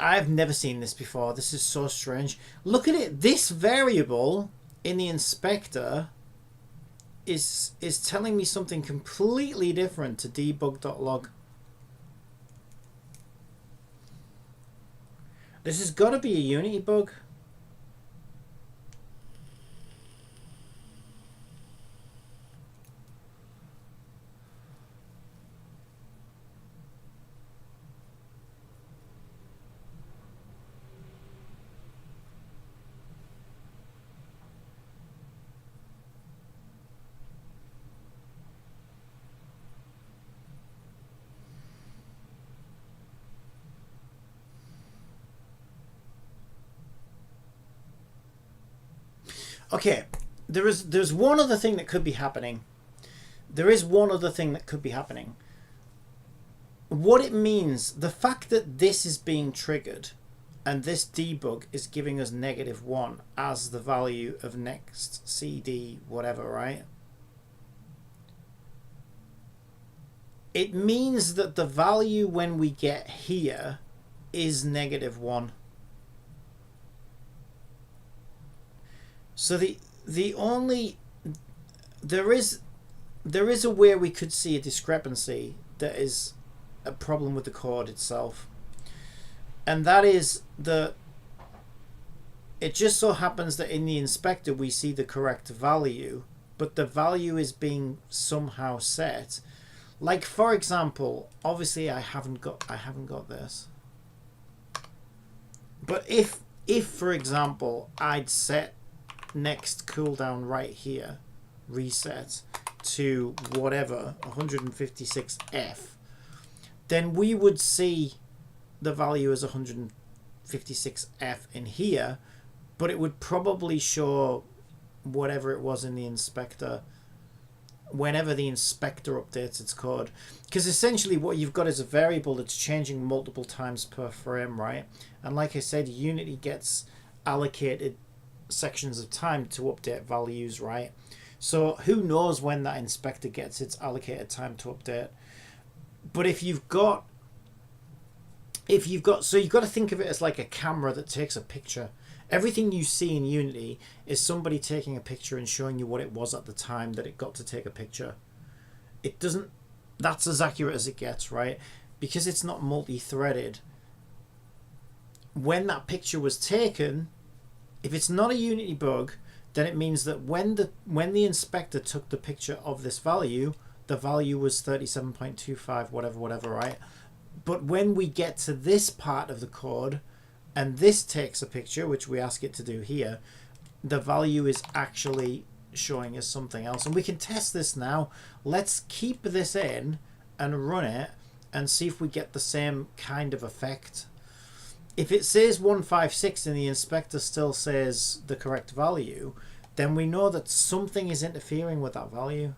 I've never seen this before. This is so strange. Look at it. This variable in the inspector is telling me something completely different to debug.log. This has got to be a Unity bug. Okay, there's one other thing that could be happening. There is one other thing that could be happening. What it means, the fact that this is being triggered and this debug is giving us -1 as the value of next CD whatever, right? It means that the value when we get here is -1. So the only there is a way we could see a discrepancy that is a problem with the code itself, and that is that it just so happens that in the inspector we see the correct value, but the value is being somehow set. Like, for example, obviously I haven't got this, but if for example I'd set next cooldown right here, reset to whatever 156F, then we would see the value as 156F in here, but it would probably show whatever it was in the inspector whenever the inspector updates its code, because essentially what you've got is a variable that's changing multiple times per frame, right? And like I said, Unity gets allocated sections of time to update values, right? So who knows when that inspector gets its allocated time to update. But if you've got so you've got to think of it as like a camera that takes a picture. Everything you see in Unity is somebody taking a picture and showing you what it was at the time that it got to take a picture. It doesn't, that's as accurate as it gets, right? Because it's not multi-threaded. When that picture was taken, if it's not a Unity bug, then it means that when the inspector took the picture of this value, the value was 37.25 whatever, right? But when we get to this part of the code and this takes a picture, which we ask it to do here, the value is actually showing us something else. And we can test this now. Let's keep this in and run it and see if we get the same kind of effect. If it says 156 and the inspector still says the correct value, then we know that something is interfering with that value.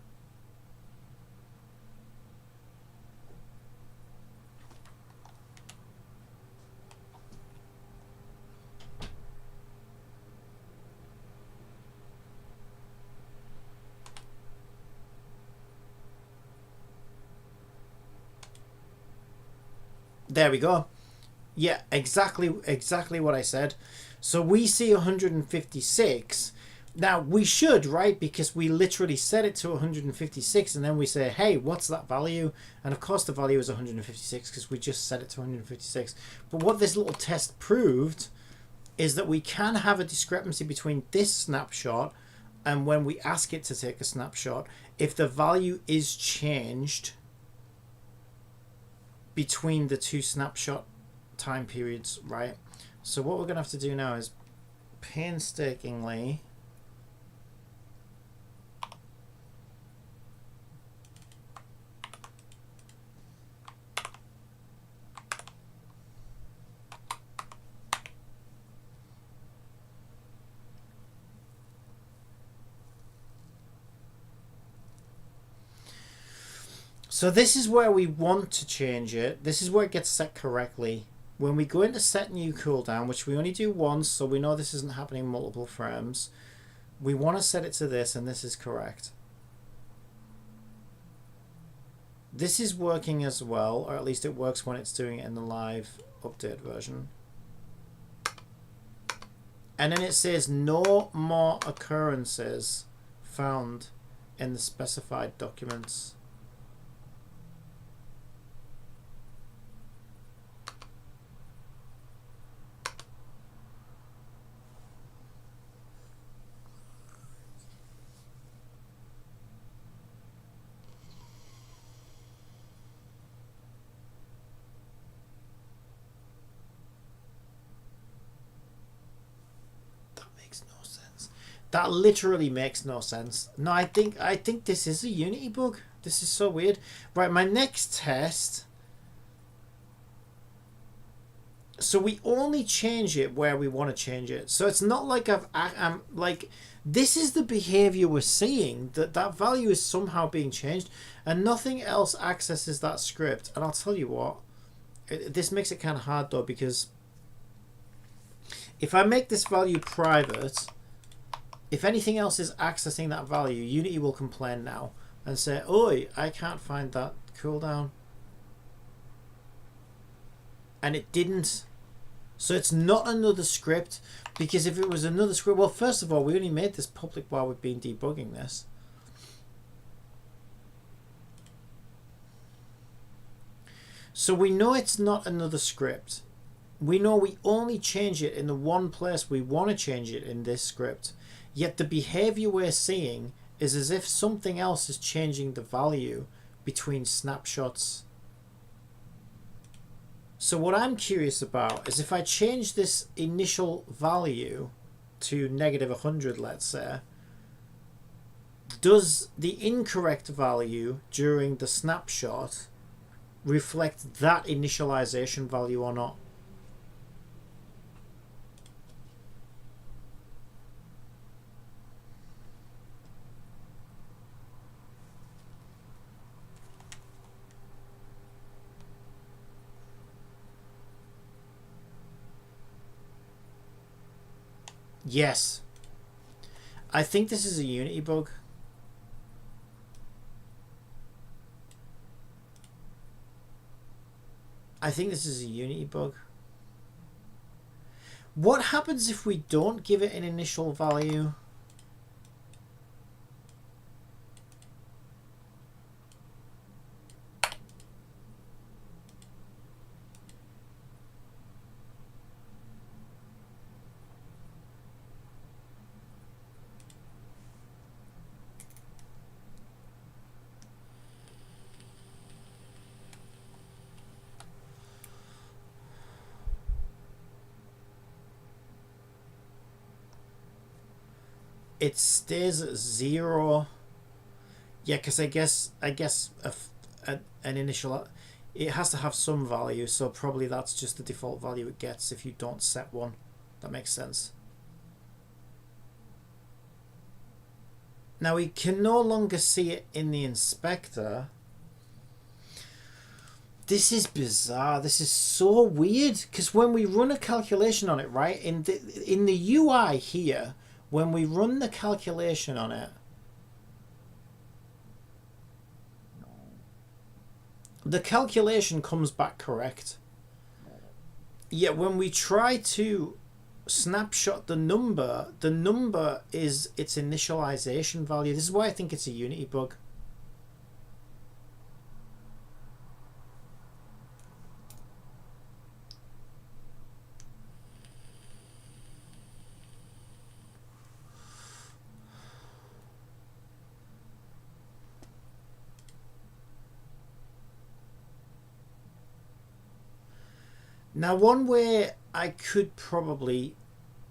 There we go. Yeah, exactly what I said. So we see 156. Now we should, right? Because we literally set it to 156 and then we say, hey, what's that value? And of course the value is 156 because we just set it to 156. But what this little test proved is that we can have a discrepancy between this snapshot and when we ask it to take a snapshot, if the value is changed between the two snapshot time periods, right? So what we're gonna have to do now is painstakingly so this is where we want to change it. This is where it gets set correctly. When we go into set new cooldown, which we only do once, so we know this isn't happening multiple frames, we want to set it to this, and this is correct. This is working as well, or at least it works when it's doing it in the live update version. And then it says no more occurrences found in the specified documents. That literally makes no sense. No, I think this is a Unity bug. This is so weird. Right, my next test. So we only change it where we want to change it. So it's not like I'm like, this is the behavior we're seeing, that that value is somehow being changed and nothing else accesses that script. And I'll tell you what, this makes it kind of hard though, because if I make this value private, if anything else is accessing that value, Unity will complain now and say, oi, I can't find that cooldown. And it didn't. So it's not another script, because if it was another script, well, first of all, we only made this public while we've been debugging this. So we know it's not another script. We know we only change it in the one place we want to change it in this script. Yet the behavior we're seeing is as if something else is changing the value between snapshots. So what I'm curious about is if I change this initial value to -100, let's say, does the incorrect value during the snapshot reflect that initialization value or not? Yes. I think this is a Unity bug. I think this is a Unity bug. What happens if we don't give it an initial value? It stays at 0. Yeah, because I guess an initial, it has to have some value, so probably that's just the default value it gets if you don't set one. That makes sense. Now we can no longer see it in the inspector. This is bizarre. This is so weird, because when we run a calculation on it, right, in the UI here, when we run the calculation on it, the calculation comes back correct. Yet when we try to snapshot the number is its initialization value. This is why I think it's a Unity bug. Now, one way I could probably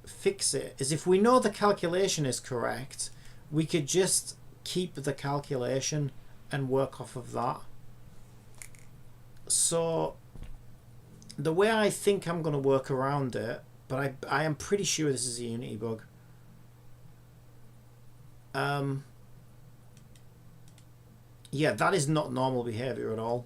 fix it is if we know the calculation is correct, we could just keep the calculation and work off of that. So the way I think I'm going to work around it, but I am pretty sure this is a Unity bug. Yeah, that is not normal behavior at all.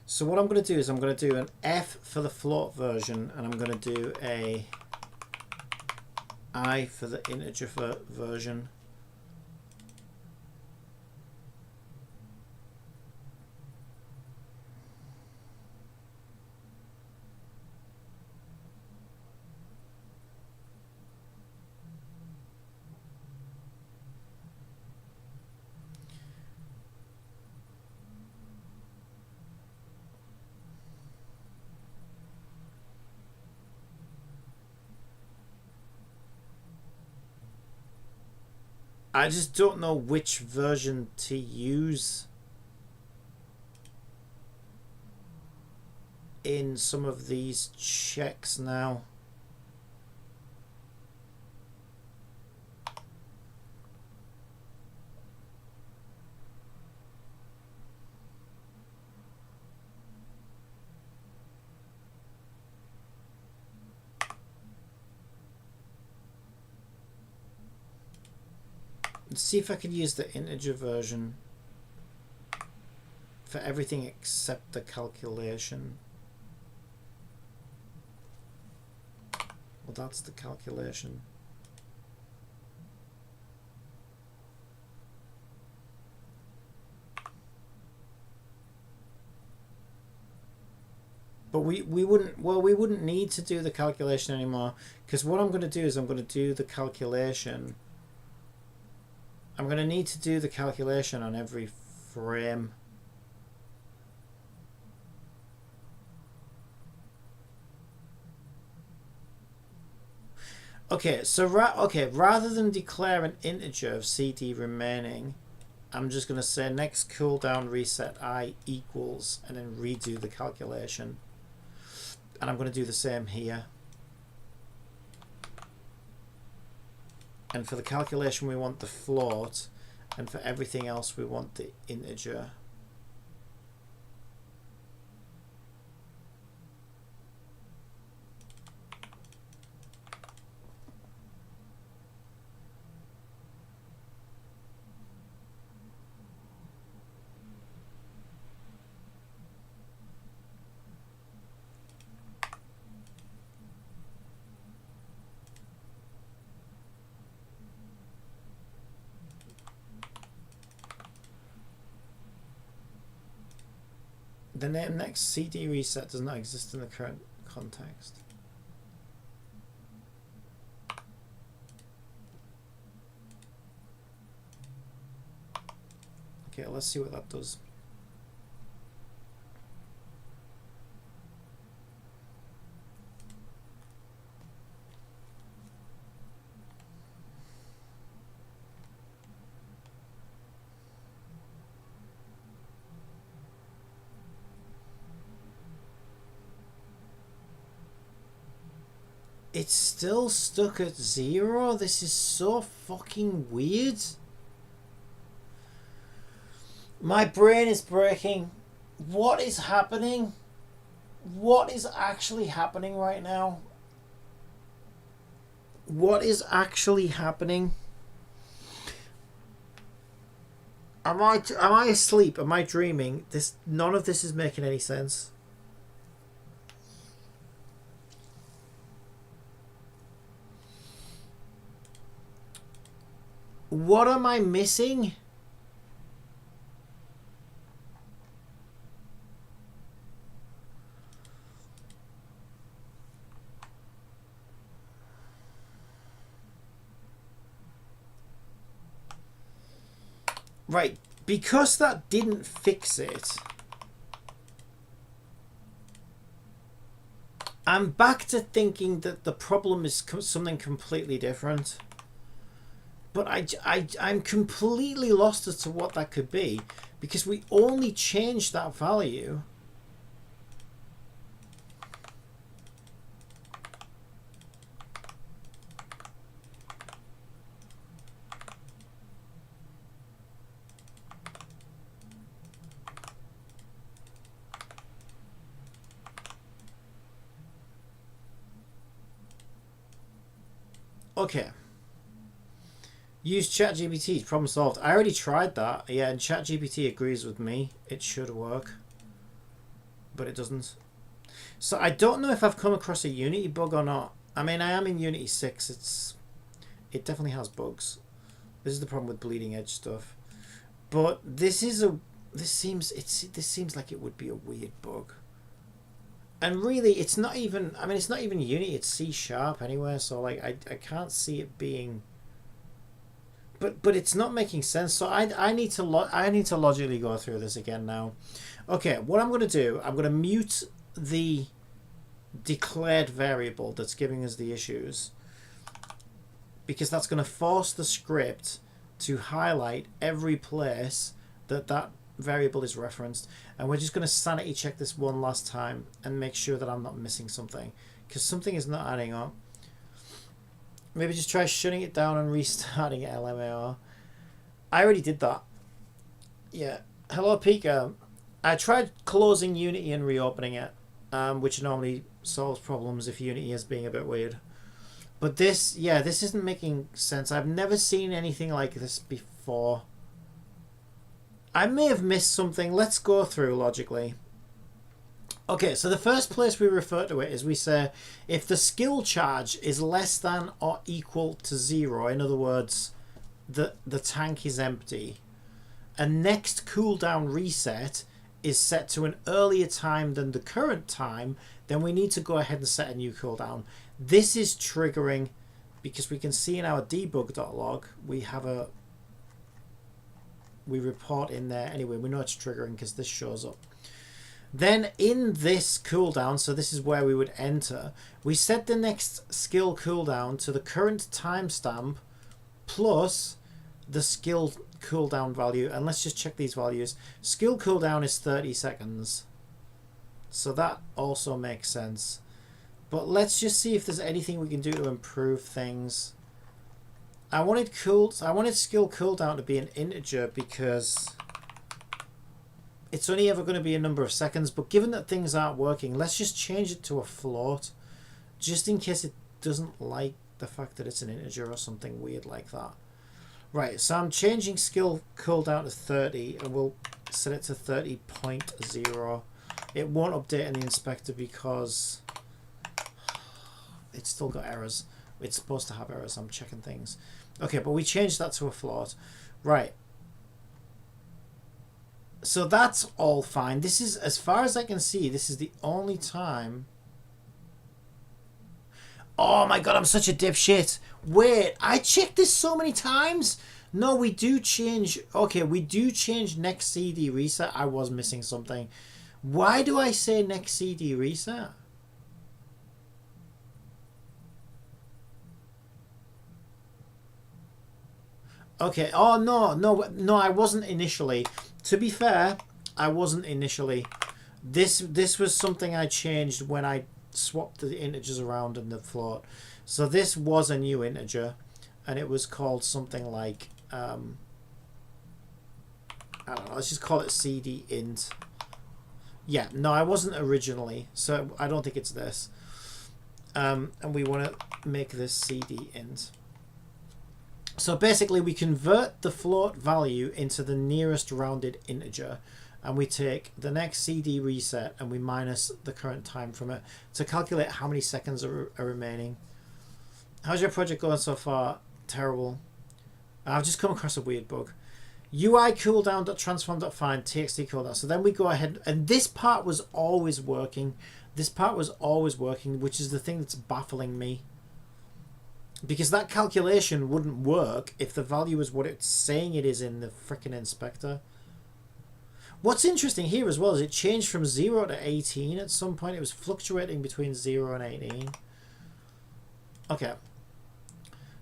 So what I'm going to do is I'm going to do an F for the float version, and I'm going to do a I for the integer version. I just don't know which version to use in some of these checks now. Let's see if I can use the integer version for everything except the calculation. Well, that's the calculation. But we wouldn't need to do the calculation anymore, because what I'm going to do is I'm going to do the calculation. I'm going to need to do the calculation on every frame. Okay, so rather than declare an integer of CD remaining, I'm just going to say next cooldown reset I equals and then redo the calculation. And I'm going to do the same here. And for the calculation we want the float, and for everything else we want the integer. The name next CD reset does not exist in the current context. Okay, let's see what that does. It's still stuck at 0. This is so fucking weird. My brain is breaking. What is happening? What is actually happening right now? What is actually happening? Am I asleep? Am I dreaming? None of this is making any sense. What am I missing? Right, because that didn't fix it, I'm back to thinking that the problem is something completely different. But I'm completely lost as to what that could be, because we only changed that value. Okay. Use ChatGPT. Problem solved. I already tried that. Yeah, and ChatGPT agrees with me. It should work. But it doesn't. So I don't know if I've come across a Unity bug or not. I mean, I am in Unity 6. It definitely has bugs. This is the problem with bleeding edge stuff. But this seems like it would be a weird bug. And really, it's not even, I mean, it's not even Unity, it's C# anyway, so like I can't see it being, but it's not making sense. So I need to logically go through this again now. Okay, what I'm going to do, I'm going to mute the declared variable that's giving us the issues, because that's going to force the script to highlight every place that variable is referenced, and we're just going to sanity check this one last time and make sure that I'm not missing something, because something is not adding up. Maybe just try shutting it down and restarting LMAO. I already did that. Yeah. Hello, Pika. I tried closing Unity and reopening it, which normally solves problems if Unity is being a bit weird. But this, yeah, this isn't making sense. I've never seen anything like this before. I may have missed something. Let's go through logically. Okay, so the first place we refer to it is we say if the skill charge is less than or equal to 0, in other words, the tank is empty, a next cooldown reset is set to an earlier time than the current time, then we need to go ahead and set a new cooldown. This is triggering because we can see in our debug.log we report in there anyway. We know it's triggering because this shows up. Then in this cooldown, so this is where we would enter, we set the next skill cooldown to the current timestamp plus the skill cooldown value. And let's just check these values. Skill cooldown is 30 seconds. So that also makes sense. But let's just see if there's anything we can do to improve things. I wanted skill cooldown to be an integer because it's only ever going to be a number of seconds, but given that things aren't working, let's just change it to a float, just in case it doesn't like the fact that it's an integer or something weird like that. Right, so I'm changing skill cooldown to 30, and we'll set it to 30.0. It won't update in the inspector because it's still got errors. It's supposed to have errors. I'm checking things. Okay, but we changed that to a float. Right. So that's all fine. This is, as far as I can see, this is the only time. Oh my god, I'm such a dipshit. Wait, I checked this so many times. No, we do change. Okay, we do change next CD reset. I was missing something. Why do I say next CD reset? Okay. Oh, no, I wasn't initially. To be fair, I wasn't initially. This was something I changed when I swapped the integers around in the float. So this was a new integer, and it was called something like, I don't know, let's just call it CD int. Yeah, no, I wasn't originally, so I don't think it's this. And we want to make this CD int. So basically we convert the float value into the nearest rounded integer, and we take the next CD reset and we minus the current time from it to calculate how many seconds are remaining. How's your project going so far? Terrible. I've just come across a weird bug. UI cooldown.transform.find txt cooldown. So then we go ahead, and this part was always working. This part was always working, which is the thing that's baffling me. Because that calculation wouldn't work if the value is what it's saying it is in the frickin' inspector. What's interesting here as well is it changed from 0 to 18 at some point. It was fluctuating between 0 and 18. Okay.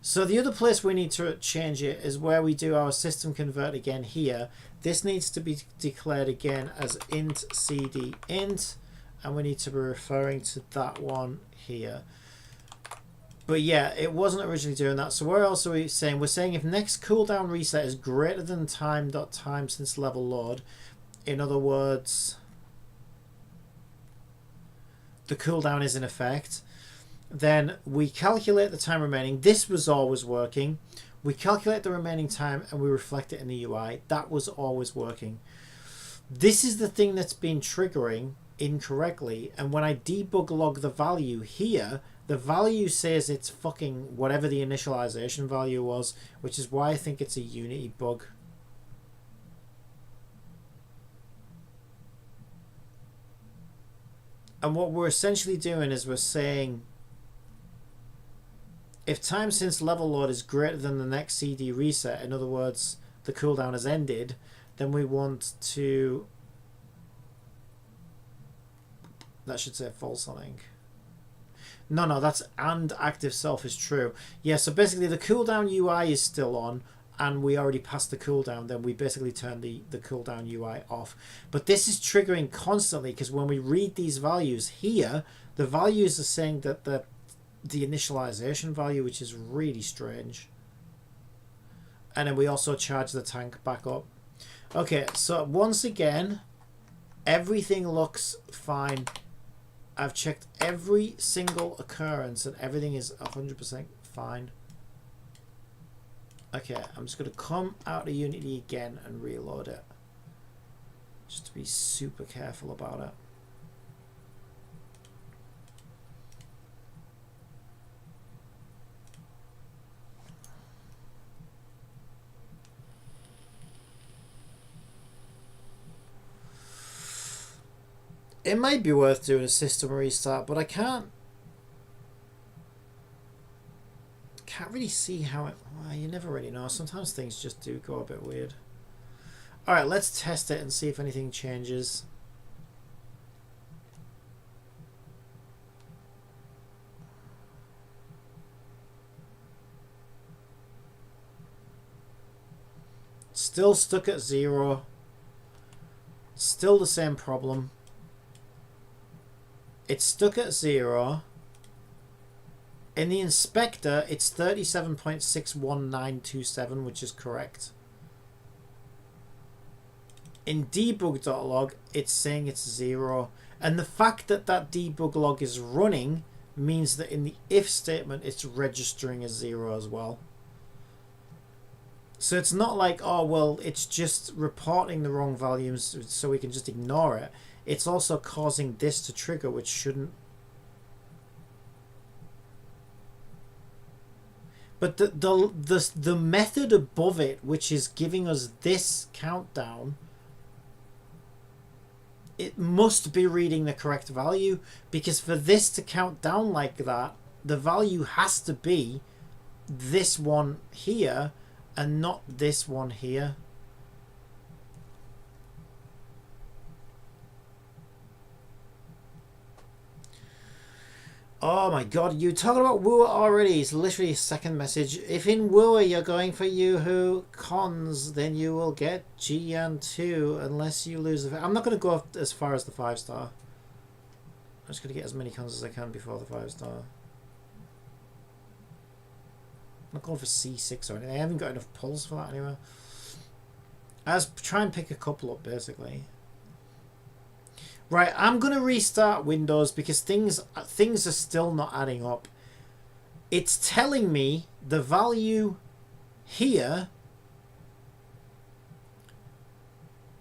So the other place we need to change it is where we do our system convert again here. This needs to be declared again as int cd int, and we need to be referring to that one here. But yeah, it wasn't originally doing that. So we're also saying, if next cooldown reset is greater than time.time since level load, in other words, the cooldown is in effect, then we calculate the time remaining. This was always working. We calculate the remaining time and we reflect it in the UI. That was always working. This is the thing that's been triggering incorrectly, and when I debug log the value here, the value says it's fucking whatever the initialization value was, which is why I think it's a Unity bug. And what we're essentially doing is we're saying if time since level load is greater than the next CD reset, in other words, the cooldown has ended, then we want to, that should say false, I think. No, that's and active self is true. Yeah, so basically the cooldown UI is still on, and we already passed the cooldown, then we basically turn the cooldown UI off. But this is triggering constantly because when we read these values here, the values are saying that the initialization value, which is really strange. And then we also charge the tank back up. Okay, so once again, everything looks fine. I've checked every single occurrence and everything is 100% fine. Okay, I'm just going to come out of Unity again and reload it. Just to be super careful about it. It might be worth doing a system restart, but I can't really see how it... Well, you never really know. Sometimes things just do go a bit weird. Alright, let's test it and see if anything changes. Still stuck at 0. Still the same problem. It's stuck at 0. In the inspector, it's 37.61927, which is correct. In debug.log, it's saying it's 0. And the fact that that debug log is running means that in the if statement, it's registering as 0 as well. So it's not like, oh, well, it's just reporting the wrong values so we can just ignore it. It's also causing this to trigger, which shouldn't. But the method above it, which is giving us this countdown, it must be reading the correct value, because for this to count down like that, the value has to be this one here and not this one here. Oh my god, you talking about Wooer already? It's literally a second message. If in Wooer you're going for Yoo-hoo cons, then you will get Gian 2 unless you lose the... I'm not going to go as far as the 5-star. I'm just going to get as many cons as I can before the 5-star. I'm not going for C6 or anything. I haven't got enough pulls for that anyway. I was trying to pick a couple up basically. Right, I'm going to restart Windows because things are still not adding up. It's telling me the value here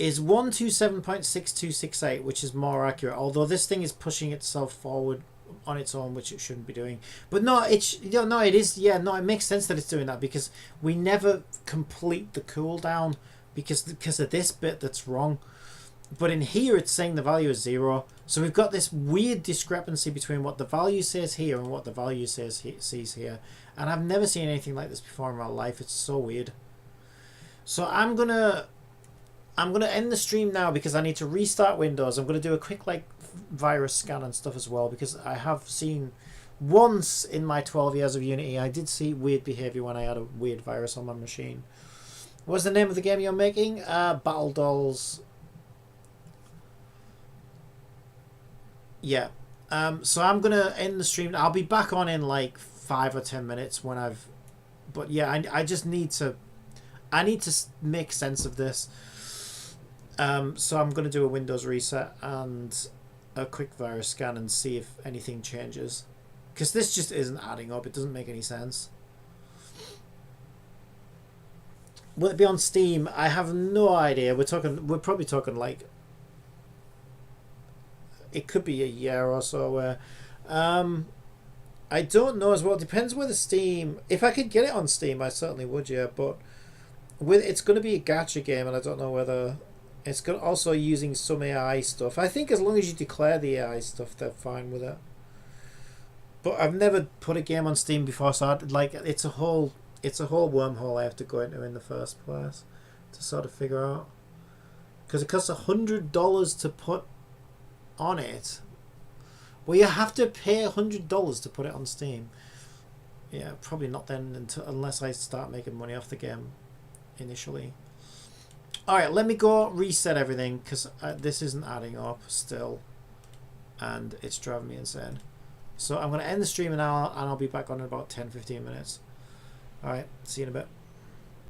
is 127.6268, which is more accurate, although this thing is pushing itself forward on its own, which it shouldn't be doing. But no, it is, yeah, no, it makes sense that it's doing that because we never complete the cooldown because of this bit that's wrong. But in here, it's saying the value is 0. So we've got this weird discrepancy between what the value says here and what the value sees here. And I've never seen anything like this before in my life. It's so weird. So I'm gonna end the stream now because I need to restart Windows. I'm gonna do a quick virus scan and stuff as well because I have seen once in my 12 years of Unity, I did see weird behavior when I had a weird virus on my machine. What's the name of the game you're making? Battle Dolls. Yeah. So I'm gonna end the stream. I'll be back on in like 5 or 10 minutes when I've. But yeah, I just need to. I need to make sense of this. So I'm gonna do a Windows reset and a quick virus scan and see if anything changes, because this just isn't adding up. It doesn't make any sense. Will it be on Steam? I have no idea. We're probably talking like. It could be a year or so where I don't know as well. It depends whether Steam, if I could get it on Steam I certainly would, yeah, but it's going to be a gacha game and I don't know whether it's also using some AI stuff. I think as long as you declare the AI stuff they're fine with it, but I've never put a game on Steam before, so it's a whole wormhole I have to go into in the first place to sort of figure out, because it costs $100 to put on it. Well, you have to pay $100 to put it on Steam. Yeah, probably not then unless I start making money off the game initially. Alright, let me go reset everything because this isn't adding up still and it's driving me insane. So I'm going to end the stream now and I'll be back on in about 10-15 minutes. Alright, see you in a bit.